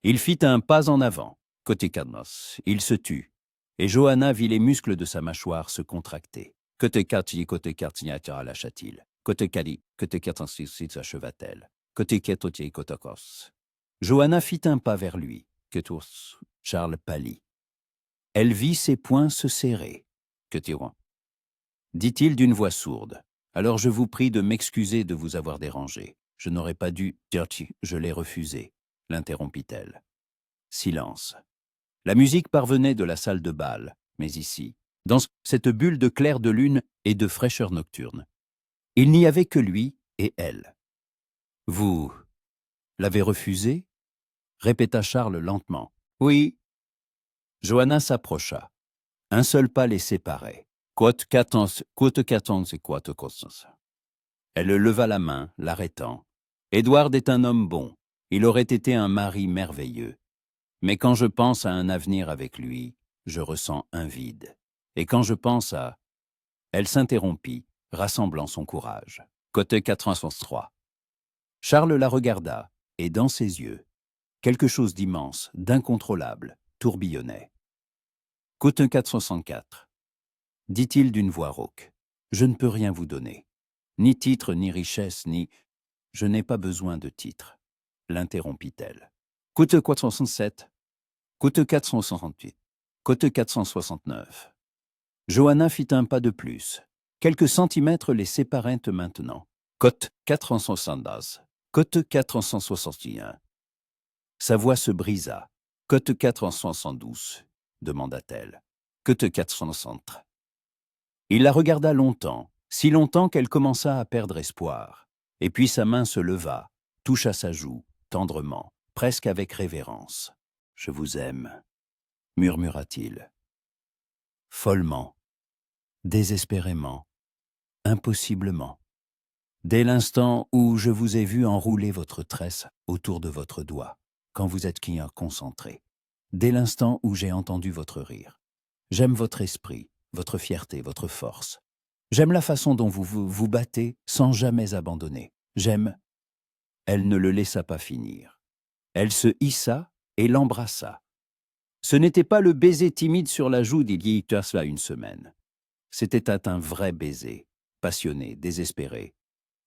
Il fit un pas en avant. Côté 4, il se tut, et Johanna vit les muscles de sa mâchoire se contracter. Côté 4, côté 4, lâcha-t-il. Côté 4, s'acheva-t-elle. Côté 4, côté 4. Johanna fit un pas vers lui. Charles pâlit. Elle vit ses poings se serrer. Côté 1. Dit-il d'une voix sourde. Alors je vous prie de m'excuser de vous avoir dérangé. Je n'aurais pas dû... Je l'ai refusé, l'interrompit-elle. Silence. La musique parvenait de la salle de bal, mais ici, dans cette bulle de clair de lune et de fraîcheur nocturne, il n'y avait que lui et elle. Vous l'avez refusé? Répéta Charles lentement. Oui. Johanna s'approcha. Un seul pas les séparait. Côte 14 et côte 14. Elle leva la main, l'arrêtant. Edward est un homme bon. Il aurait été un mari merveilleux. Mais quand je pense à un avenir avec lui, je ressens un vide. Et quand je pense à... Elle s'interrompit, rassemblant son courage. Côté 83. Charles la regarda, et dans ses yeux, quelque chose d'immense, d'incontrôlable, tourbillonnait. Côté 464. Dit-il d'une voix rauque. Je ne peux rien vous donner. Ni titre, ni richesse, ni... Je n'ai pas besoin de titre. L'interrompit-elle. Côté 467. Côté 468. Côté 469. Johanna fit un pas de plus. Quelques centimètres les séparaient maintenant. Côte 470. Côte 461. Sa voix se brisa. Côte 472, demanda-t-elle. Côte 460. Il la regarda longtemps, si longtemps qu'elle commença à perdre espoir. Et puis sa main se leva, toucha sa joue, tendrement, presque avec révérence. « Je vous aime », murmura-t-il. Follement, désespérément, impossiblement. Dès l'instant où je vous ai vu enrouler votre tresse autour de votre doigt, quand vous êtes concentré. Dès l'instant où j'ai entendu votre rire. J'aime votre esprit, votre fierté, votre force. J'aime la façon dont vous battez sans jamais abandonner. J'aime... Elle ne le laissa pas finir. Elle se hissa et l'embrassa. Ce n'était pas le baiser timide sur la joue d'il y a cela une semaine. C'était un vrai baiser, passionné, désespéré,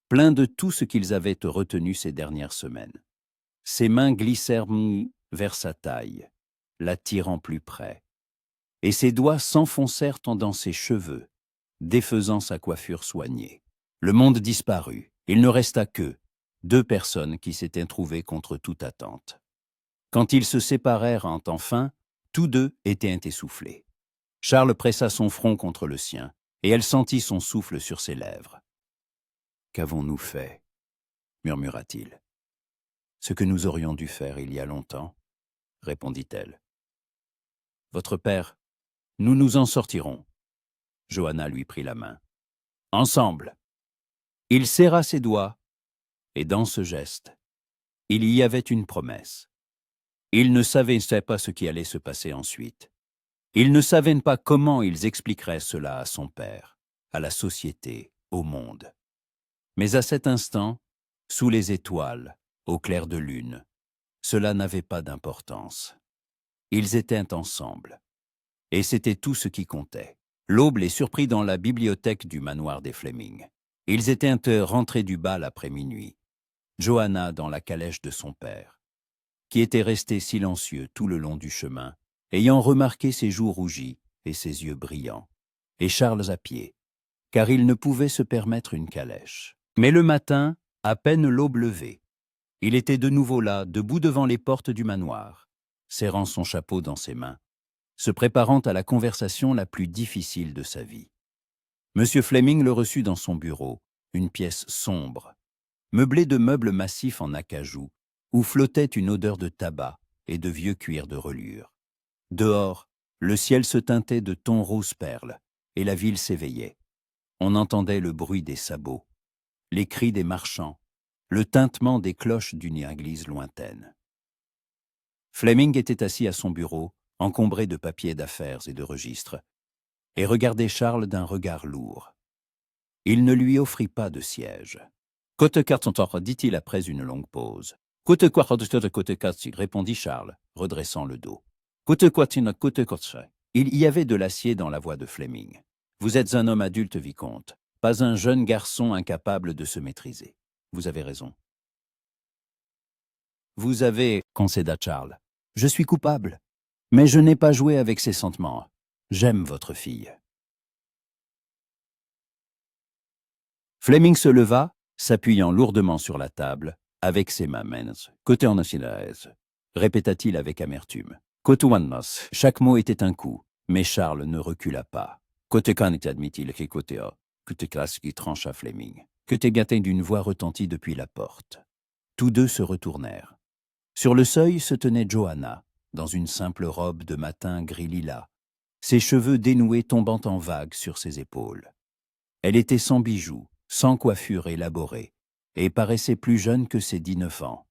plein de tout ce qu'ils avaient retenu ces dernières semaines. Ses mains glissèrent vers sa taille, l'attirant plus près, et ses doigts s'enfoncèrent dans ses cheveux, défaisant sa coiffure soignée. Le monde disparut. Il ne resta que 2 personnes qui s'étaient trouvées contre toute attente. Quand ils se séparèrent enfin, tous 2 étaient essoufflés. Charles pressa son front contre le sien, et elle sentit son souffle sur ses lèvres. « Qu'avons-nous fait » murmura-t-il. « Ce que nous aurions dû faire il y a longtemps » répondit-elle. Votre père, nous nous en sortirons. Johanna lui prit la main. Ensemble. Il serra ses doigts, et dans ce geste, il y avait une promesse. Ils ne savaient pas ce qui allait se passer ensuite. Ils ne savaient pas comment ils expliqueraient cela à son père, à la société, au monde. Mais à cet instant, sous les étoiles, au clair de lune, cela n'avait pas d'importance. Ils étaient ensemble. Et c'était tout ce qui comptait. L'aube les surprit dans la bibliothèque du manoir des Fleming. Ils étaient rentrés du bal après minuit. Johanna dans la calèche de son père, qui était resté silencieux tout le long du chemin, ayant remarqué ses joues rougies et ses yeux brillants, et Charles à pied, car il ne pouvait se permettre une calèche. Mais le matin, à peine l'aube levée, il était de nouveau là, debout devant les portes du manoir, serrant son chapeau dans ses mains, se préparant à la conversation la plus difficile de sa vie. Monsieur Fleming le reçut dans son bureau, une pièce sombre, meublée de meubles massifs en acajou, où flottait une odeur de tabac et de vieux cuir de relure. Dehors, le ciel se teintait de tons rose perle, et la ville s'éveillait. On entendait le bruit des sabots, les cris des marchands, le tintement des cloches d'une église lointaine. Fleming était assis à son bureau, encombré de papiers d'affaires et de registres, et regardait Charles d'un regard lourd. Il ne lui offrit pas de siège. « Côte carte, dit-il après une longue pause. « Côte carte, répondit Charles, redressant le dos. « Côte côte. Il y avait de l'acier dans la voix de Fleming. « Vous êtes un homme adulte, vicomte, pas un jeune garçon incapable de se maîtriser. Vous avez raison. » « Vous avez, concéda Charles. « Je suis coupable, mais je n'ai pas joué avec ses sentiments. J'aime votre fille. » Fleming se leva, s'appuyant lourdement sur la table, avec ses mains minces. « Côté en aise, répéta-t-il avec amertume. « Côté wannos. » Chaque mot était un coup, mais Charles ne recula pas. « Côté canit, admit-il, qui côté a. Côté classe qui trancha Fleming. Côté gâté d'une voix retentit depuis la porte. Tous deux se retournèrent. Sur le seuil se tenait Johanna, dans une simple robe de matin gris-lilas, ses cheveux dénoués tombant en vagues sur ses épaules. Elle était sans bijoux, sans coiffure élaborée, et paraissait plus jeune que ses 19 ans.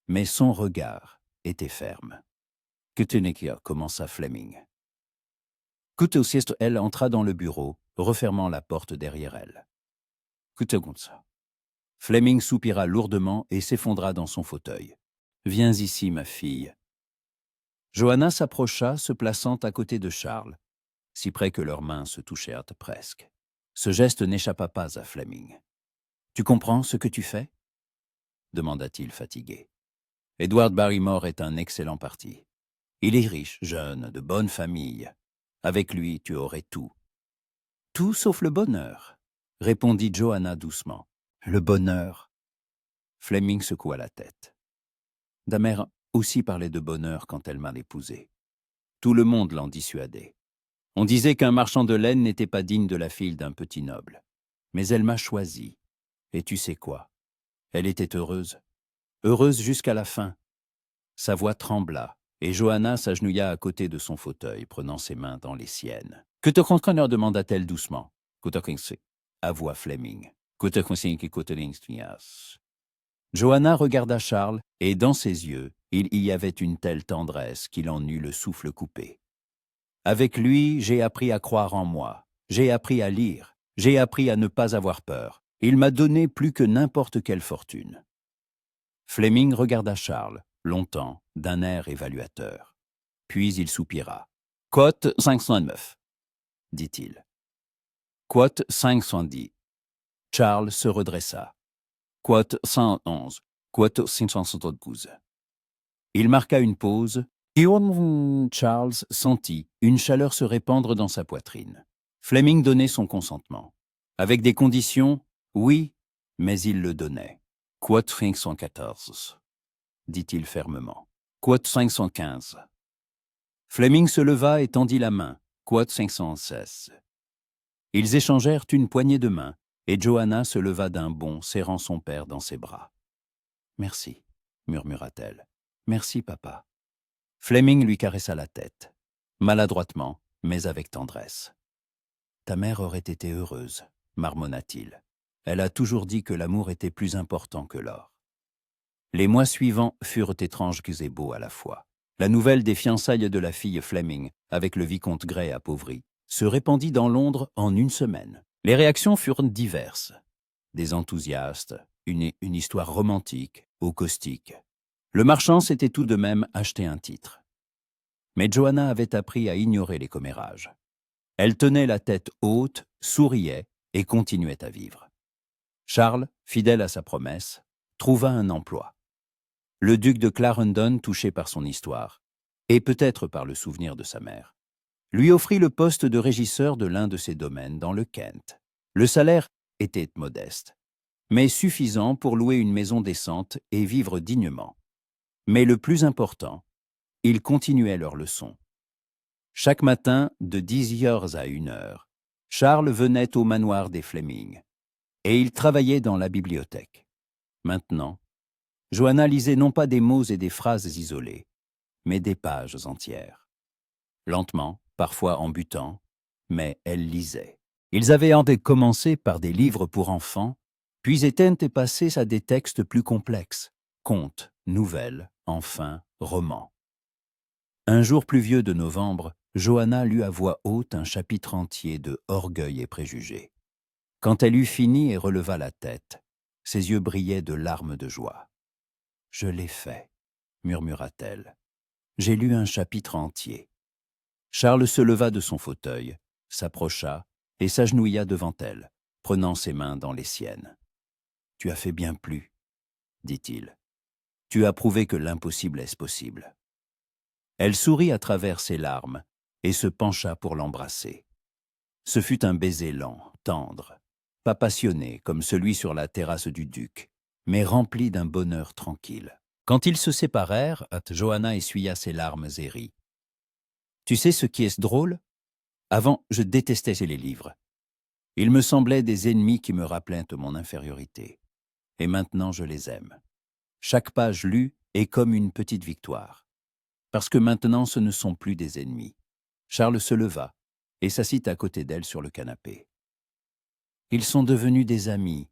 Mais son regard était ferme. « Que tenez qu'il y a » commença Fleming. Coûte au sieste, elle entra dans le bureau, refermant la porte derrière elle. « Coûte comme ça. » Fleming soupira lourdement et s'effondra dans son fauteuil. « Viens ici, ma fille. » Johanna s'approcha, se plaçant à côté de Charles, si près que leurs mains se touchèrent presque. Ce geste n'échappa pas à Fleming. « Tu comprends ce que tu fais » demanda-t-il fatigué. « Edward Barrymore est un excellent parti. Il est riche, jeune, de bonne famille. Avec lui, tu aurais tout. »« Tout sauf le bonheur, » répondit Johanna doucement. « Le bonheur ?» Fleming secoua la tête. Damer aussi parlait de bonheur quand elle m'a épousé. Tout le monde l'en dissuadait. On disait qu'un marchand de laine n'était pas digne de la fille d'un petit noble. Mais elle m'a choisi. Et tu sais quoi? Elle était heureuse. Heureuse jusqu'à la fin. Sa voix trembla, et Johanna s'agenouilla à côté de son fauteuil, prenant ses mains dans les siennes. « Que te compreneur » demanda-t-elle doucement. « Avoua Fleming. Johanna regarda Charles, et dans ses yeux, il y avait une telle tendresse qu'il en eut le souffle coupé. Avec lui, j'ai appris à croire en moi, j'ai appris à lire, j'ai appris à ne pas avoir peur. Il m'a donné plus que n'importe quelle fortune. Fleming regarda Charles, longtemps, d'un air évaluateur. Puis il soupira. « Quote 509, » dit-il. « Quote 510. » Charles se redressa. « Quote 111. » Quote 572. Il marqua une pause. Charles sentit une chaleur se répandre dans sa poitrine. Fleming donnait son consentement. Avec des conditions, oui, mais il le donnait. « Quote 514. » dit-il fermement. « Quote 515. » Fleming se leva et tendit la main. « Quote 516. » Ils échangèrent une poignée de main, et Johanna se leva d'un bond, serrant son père dans ses bras. « Merci, » murmura-t-elle. « Merci, papa. » Fleming lui caressa la tête. maladroitement, mais avec tendresse. « Ta mère aurait été heureuse, marmonna-t-il. Elle a toujours dit que l'amour était plus important que l'or. » Les mois suivants furent étranges et beaux à la fois. La nouvelle des fiançailles de la fille Fleming, avec le vicomte Grey appauvri, se répandit dans Londres en une semaine. Les réactions furent diverses. Des enthousiastes, une histoire romantique, au caustique. Le marchand s'était tout de même acheté un titre. Mais Joanna avait appris à ignorer les commérages. Elle tenait la tête haute, souriait et continuait à vivre. Charles, fidèle à sa promesse, trouva un emploi. Le duc de Clarendon, touché par son histoire, et peut-être par le souvenir de sa mère, lui offrit le poste de régisseur de l'un de ses domaines dans le Kent. Le salaire était modeste, mais suffisant pour louer une maison décente et vivre dignement. Mais le plus important, ils continuaient leurs leçons. Chaque matin, de 10h à 1h, Charles venait au manoir des Fleming, et il travaillait dans la bibliothèque. Maintenant, Joanna lisait non pas des mots et des phrases isolées, mais des pages entières. Lentement, parfois en butant, mais elle lisait. Ils avaient commencé par des livres pour enfants, puis étaient passés à des textes plus complexes, contes, nouvelles, enfin, romans. Un jour pluvieux de novembre, Joanna lut à voix haute un chapitre entier de Orgueil et préjugés. Quand elle eut fini et releva la tête, ses yeux brillaient de larmes de joie. « Je l'ai fait », murmura-t-elle. « J'ai lu un chapitre entier. » Charles se leva de son fauteuil, s'approcha et s'agenouilla devant elle, prenant ses mains dans les siennes. « Tu as fait bien plus, » dit-il. « Tu as prouvé que l'impossible est possible. » Elle sourit à travers ses larmes et se pencha pour l'embrasser. Ce fut un baiser lent, tendre, pas passionné comme celui sur la terrasse du duc, mais rempli d'un bonheur tranquille. Quand ils se séparèrent, Joanna essuya ses larmes et rit. « Tu sais ce qui est drôle ? Avant, je détestais les livres. Ils me semblaient des ennemis qui me rappelaient mon infériorité. Et maintenant, je les aime. Chaque page lue est comme une petite victoire. Parce que maintenant, ce ne sont plus des ennemis. » Charles se leva et s'assit à côté d'elle sur le canapé. « Ils sont devenus des amis. »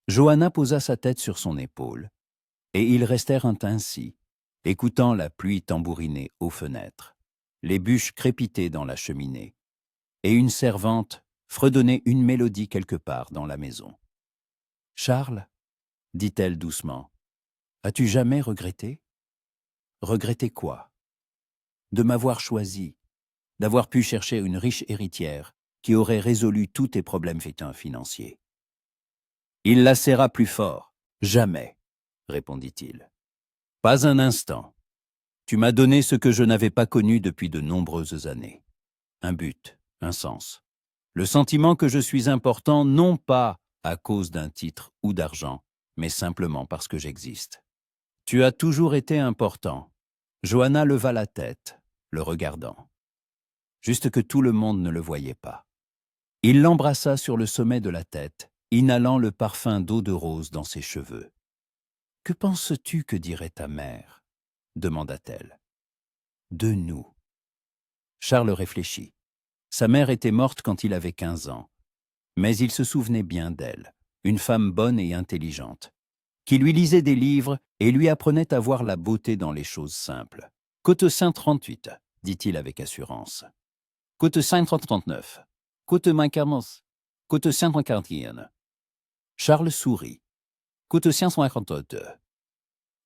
Joanna posa sa tête sur son épaule, et ils restèrent ainsi, écoutant la pluie tambouriner aux fenêtres, les bûches crépiter dans la cheminée, et une servante fredonnait une mélodie quelque part dans la maison. « Charles, » dit-elle doucement, « as-tu jamais regretté ? » « Regretter quoi ? » ?»« De m'avoir choisi, d'avoir pu chercher une riche héritière qui aurait résolu tous tes problèmes financiers. » Il la serra plus fort. « Jamais, » répondit-il. « Pas un instant. Tu m'as donné ce que je n'avais pas connu depuis de nombreuses années. Un but, un sens. Le sentiment que je suis important non pas à cause d'un titre ou d'argent, mais simplement parce que j'existe. Tu as toujours été important. » Joanna leva la tête, le regardant. Juste que tout le monde ne le voyait pas. Il l'embrassa sur le sommet de la tête, inhalant le parfum d'eau de rose dans ses cheveux. « Que penses-tu que dirait ta mère ?» demanda-t-elle. « De nous. » Charles réfléchit. Sa mère était morte quand il avait 15 ans, mais il se souvenait bien d'elle, une femme bonne et intelligente, qui lui lisait des livres et lui apprenait à voir la beauté dans les choses simples. « Côte 538, » dit-il avec assurance. « Côte 539, côte 540, côte 541. » Charles sourit. « Côte 552. »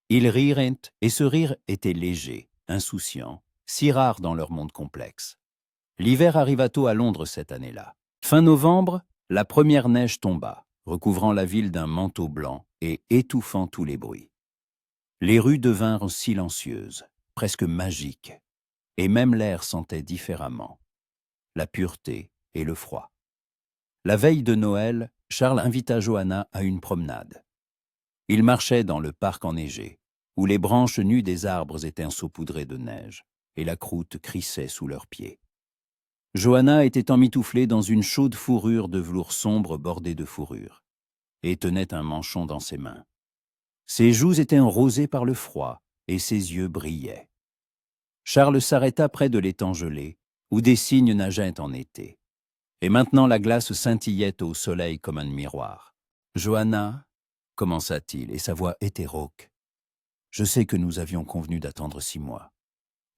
Ils rirent, et ce rire était léger, insouciant, si rare dans leur monde complexe. L'hiver arriva tôt à Londres cette année-là. Fin novembre, la première neige tomba, recouvrant la ville d'un manteau blanc et étouffant tous les bruits. Les rues devinrent silencieuses, presque magiques, et même l'air sentait différemment, la pureté et le froid. La veille de Noël, Charles invita Joanna à une promenade. Ils marchaient dans le parc enneigé, où les branches nues des arbres étaient saupoudrées de neige, et la croûte crissait sous leurs pieds. Joanna était emmitouflée dans une chaude fourrure de velours sombre bordée de fourrure, et tenait un manchon dans ses mains. Ses joues étaient rosées par le froid, et ses yeux brillaient. Charles s'arrêta près de l'étang gelé, où des cygnes nageaient en été. Et maintenant la glace scintillait au soleil comme un miroir. « Johanna, commença-t-il, et sa voix était rauque. Je sais que nous avions convenu d'attendre 6 mois,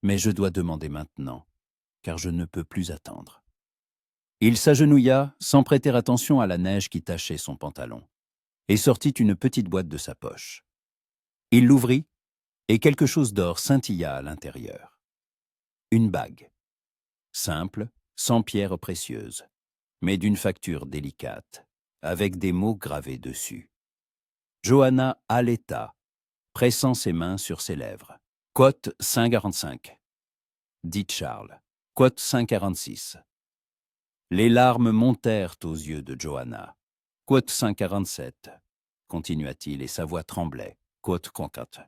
mais je dois demander maintenant, car je ne peux plus attendre. » Il s'agenouilla, sans prêter attention à la neige qui tachait son pantalon, et sortit une petite boîte de sa poche. Il l'ouvrit, et quelque chose d'or scintilla à l'intérieur. Une bague, simple, sans pierres précieuses, mais d'une facture délicate, avec des mots gravés dessus. Johanna haleta, pressant ses mains sur ses lèvres. « Quote 545 » dit Charles. « Quote 546 » Les larmes montèrent aux yeux de Johanna. « Quote 547 » continua-t-il, et sa voix tremblait. « Quote 50 »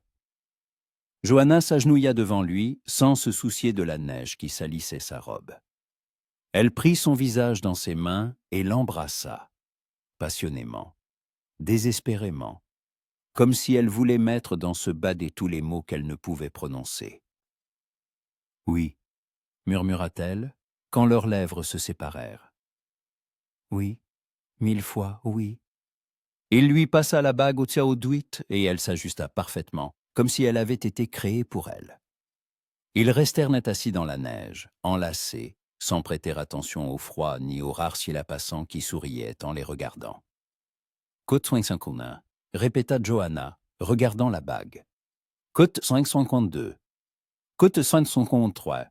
Johanna s'agenouilla devant lui, sans se soucier de la neige qui salissait sa robe. Elle prit son visage dans ses mains et l'embrassa, passionnément, désespérément, comme si elle voulait mettre dans ce badet tous les mots qu'elle ne pouvait prononcer. « Oui, » murmura-t-elle, quand leurs lèvres se séparèrent. « Oui, 1000 fois, oui. » Il lui passa la bague au tiaoduit et elle s'ajusta parfaitement, comme si elle avait été créée pour elle. Ils restèrent net assis dans la neige, enlacés, sans prêter attention au froid ni aux rares cils passants qui souriaient en les regardant. « Côte 551 » répéta Johanna, regardant la bague. « Côte 552 »« Côte 553 »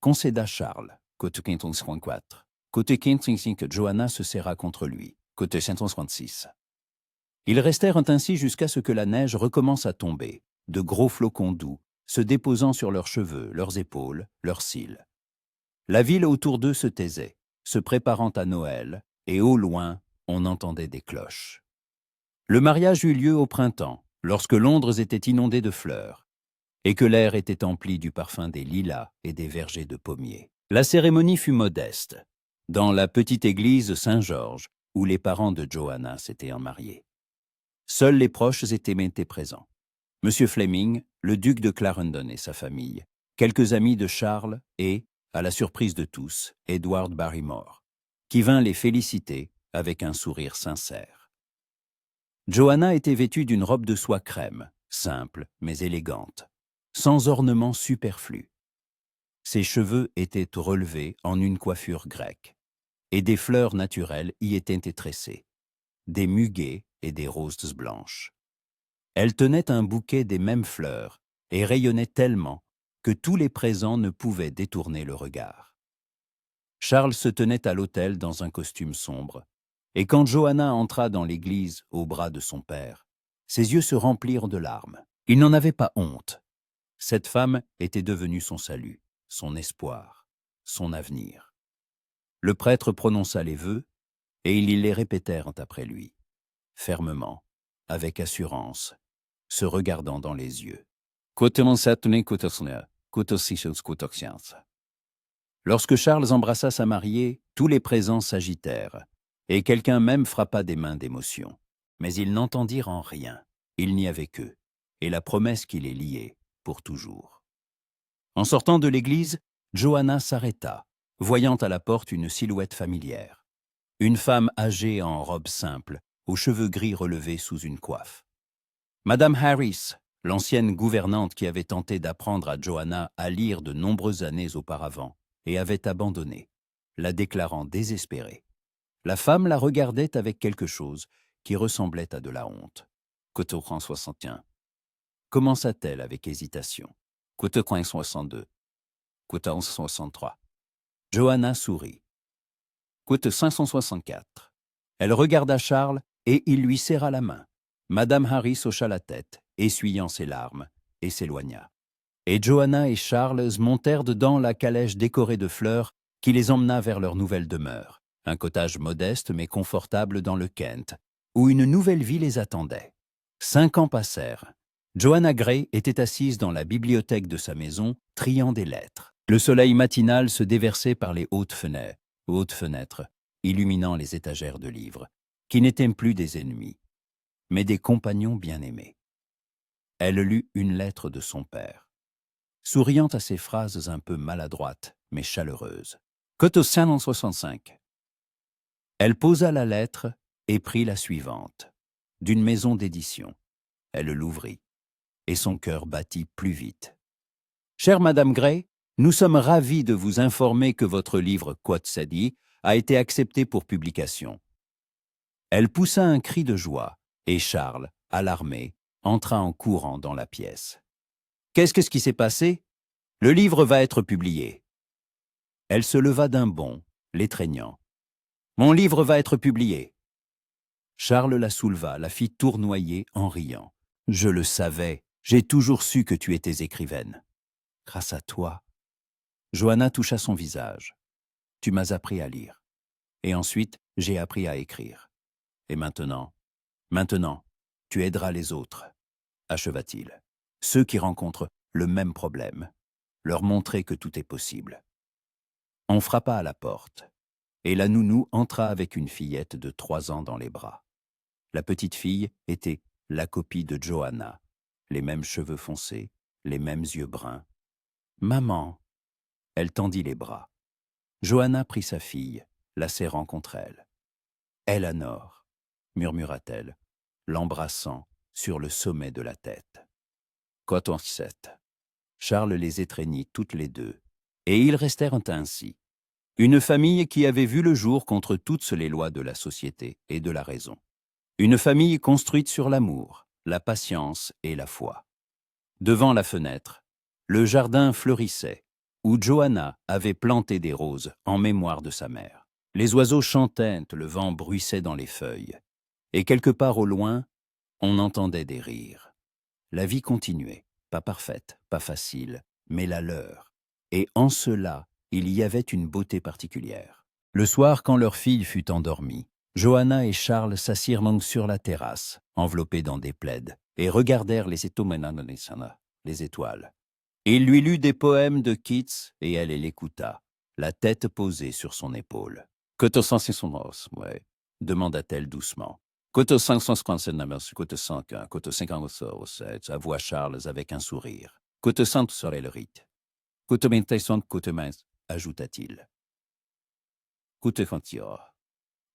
concéda Charles. « Côte 554 » Côte 555 » Johanna se serra contre lui. « Côte 566 » Ils restèrent ainsi jusqu'à ce que la neige recommence à tomber, de gros flocons doux, se déposant sur leurs cheveux, leurs épaules, leurs cils. La ville autour d'eux se taisait, se préparant à Noël, et au loin, on entendait des cloches. Le mariage eut lieu au printemps, lorsque Londres était inondée de fleurs, et que l'air était empli du parfum des lilas et des vergers de pommiers. La cérémonie fut modeste, dans la petite église Saint-Georges, où les parents de Johanna s'étaient mariés. Seuls les proches étaient présents. Monsieur Fleming, le duc de Clarendon et sa famille, quelques amis de Charles et, à la surprise de tous, Edward Barrymore, qui vint les féliciter avec un sourire sincère. Johanna était vêtue d'une robe de soie crème, simple mais élégante, sans ornement superflu. Ses cheveux étaient relevés en une coiffure grecque, et des fleurs naturelles y étaient tressées, des muguets et des roses blanches. Elle tenait un bouquet des mêmes fleurs et rayonnait tellement que tous les présents ne pouvaient détourner le regard. Charles se tenait à l'autel dans un costume sombre, et quand Johanna entra dans l'église au bras de son père, ses yeux se remplirent de larmes. Il n'en avait pas honte. Cette femme était devenue son salut, son espoir, son avenir. Le prêtre prononça les vœux, et ils les répétèrent après lui, fermement, avec assurance, se regardant dans les yeux. Lorsque Charles embrassa sa mariée, tous les présents s'agitèrent, et quelqu'un même frappa des mains d'émotion. Mais ils n'entendirent en rien, il n'y avait qu'eux, et la promesse qui les liait pour toujours. En sortant de l'église, Johanna s'arrêta, voyant à la porte une silhouette familière. Une femme âgée en robe simple, aux cheveux gris relevés sous une coiffe. Madame Harris, l'ancienne gouvernante qui avait tenté d'apprendre à Johanna à lire de nombreuses années auparavant et avait abandonné, la déclarant désespérée. La femme la regardait avec quelque chose qui ressemblait à de la honte. Côte 61. Commença-t-elle avec hésitation. Côte 62. Côte 63. Johanna sourit. Côte 564. Elle regarda Charles et il lui serra la main. Madame Harris hocha la tête, essuyant ses larmes, et s'éloigna. Et Johanna et Charles montèrent dedans la calèche décorée de fleurs qui les emmena vers leur nouvelle demeure, un cottage modeste mais confortable dans le Kent, où une nouvelle vie les attendait. 5 ans passèrent. Johanna Gray était assise dans la bibliothèque de sa maison, triant des lettres. Le soleil matinal se déversait par les hautes fenêtres, illuminant les étagères de livres, qui n'étaient plus des ennemis, mais des compagnons bien-aimés. Elle lut une lettre de son père. souriant à ses phrases un peu maladroites, mais chaleureuses. Cote 565. Elle posa la lettre et prit la suivante, d'une maison d'édition. Elle l'ouvrit, et son cœur battit plus vite. Chère Madame Gray, nous sommes ravis de vous informer que votre livre Quoth-Sedi a été accepté pour publication. Elle poussa un cri de joie, et Charles, alarmé, entra en courant dans la pièce. Qu'est-ce qui s'est passé? Le livre va être publié. Elle se leva d'un bond, l'étreignant. Mon livre va être publié. Charles la souleva, la fit tournoyer en riant. Je le savais, j'ai toujours su que tu étais écrivaine. Grâce à toi. Johanna toucha son visage. Tu m'as appris à lire. Et ensuite, j'ai appris à écrire. Et maintenant, tu aideras les autres, acheva-t-il. Ceux qui rencontrent le même problème, leur montrer que tout est possible. On frappa à la porte, et la nounou entra avec une fillette de 3 ans dans les bras. La petite fille était la copie de Johanna, les mêmes cheveux foncés, les mêmes yeux bruns. « Maman !» Elle tendit les bras. Johanna prit sa fille, la serrant contre elle. « Eleanor !» murmura-t-elle, l'embrassant sur le sommet de la tête. Coton 7. Charles les étreignit toutes les deux, et ils restèrent ainsi. Une famille qui avait vu le jour contre toutes les lois de la société et de la raison. Une famille construite sur l'amour, la patience et la foi. Devant la fenêtre, le jardin fleurissait, où Johanna avait planté des roses en mémoire de sa mère. Les oiseaux chantaient, le vent bruissait dans les feuilles, et quelque part au loin, on entendait des rires. La vie continuait, pas parfaite, pas facile, mais la leur, et en cela, il y avait une beauté particulière. Le soir, quand leur fille fut endormie, Johanna et Charles s'assirent donc sur la terrasse, enveloppés dans des plaids, et regardèrent les étoiles. Il lui lut des poèmes de Keats, et elle l'écouta, la tête posée sur son épaule. « Cote 500, ouais » demanda-t-elle doucement. Cote 557, cote 101, cote 57, avoua Charles avec un sourire. Cote 100 serait le rite. Cote 25, cote 20, ajouta-t-il. Cote 21.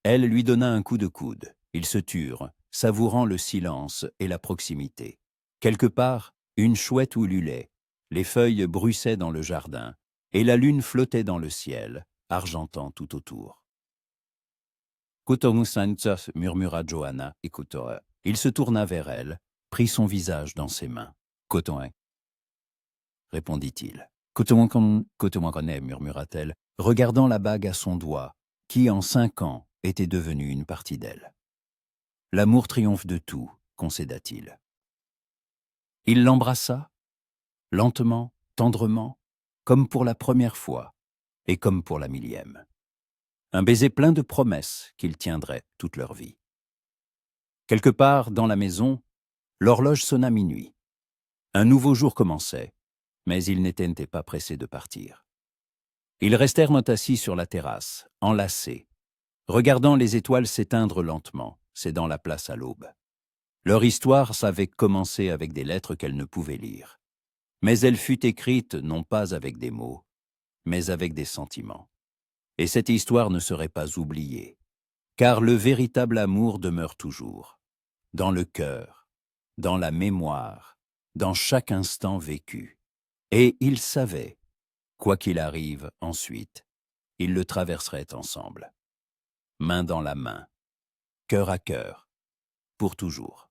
Elle lui donna un coup de coude. Ils se turent, savourant le silence et la proximité. Quelque part, une chouette ululait. Les feuilles bruissaient dans le jardin, et la lune flottait dans le ciel, argentant tout autour. « murmura Johanna, écoutant. Il se tourna vers elle, prit son visage dans ses mains. « Coton, répondit-il. « Coton connaît, murmura-t-elle, regardant la bague à son doigt, qui, en 5 ans, était devenue une partie d'elle. L'amour triomphe de tout, concéda-t-il. Il l'embrassa, lentement, tendrement, comme pour la première fois, et comme pour la 1000e. Un baiser plein de promesses qu'ils tiendraient toute leur vie. Quelque part dans la maison, l'horloge sonna minuit. Un nouveau jour commençait, mais ils n'étaient pas pressés de partir. Ils restèrent assis sur la terrasse, enlacés, regardant les étoiles s'éteindre lentement, cédant la place à l'aube. Leur histoire savait commencer avec des lettres qu'elles ne pouvaient lire. Mais elle fut écrite non pas avec des mots, mais avec des sentiments. Et cette histoire ne serait pas oubliée, car le véritable amour demeure toujours, dans le cœur, dans la mémoire, dans chaque instant vécu. Et ils savaient, quoi qu'il arrive ensuite, ils le traverseraient ensemble. Main dans la main, cœur à cœur, pour toujours.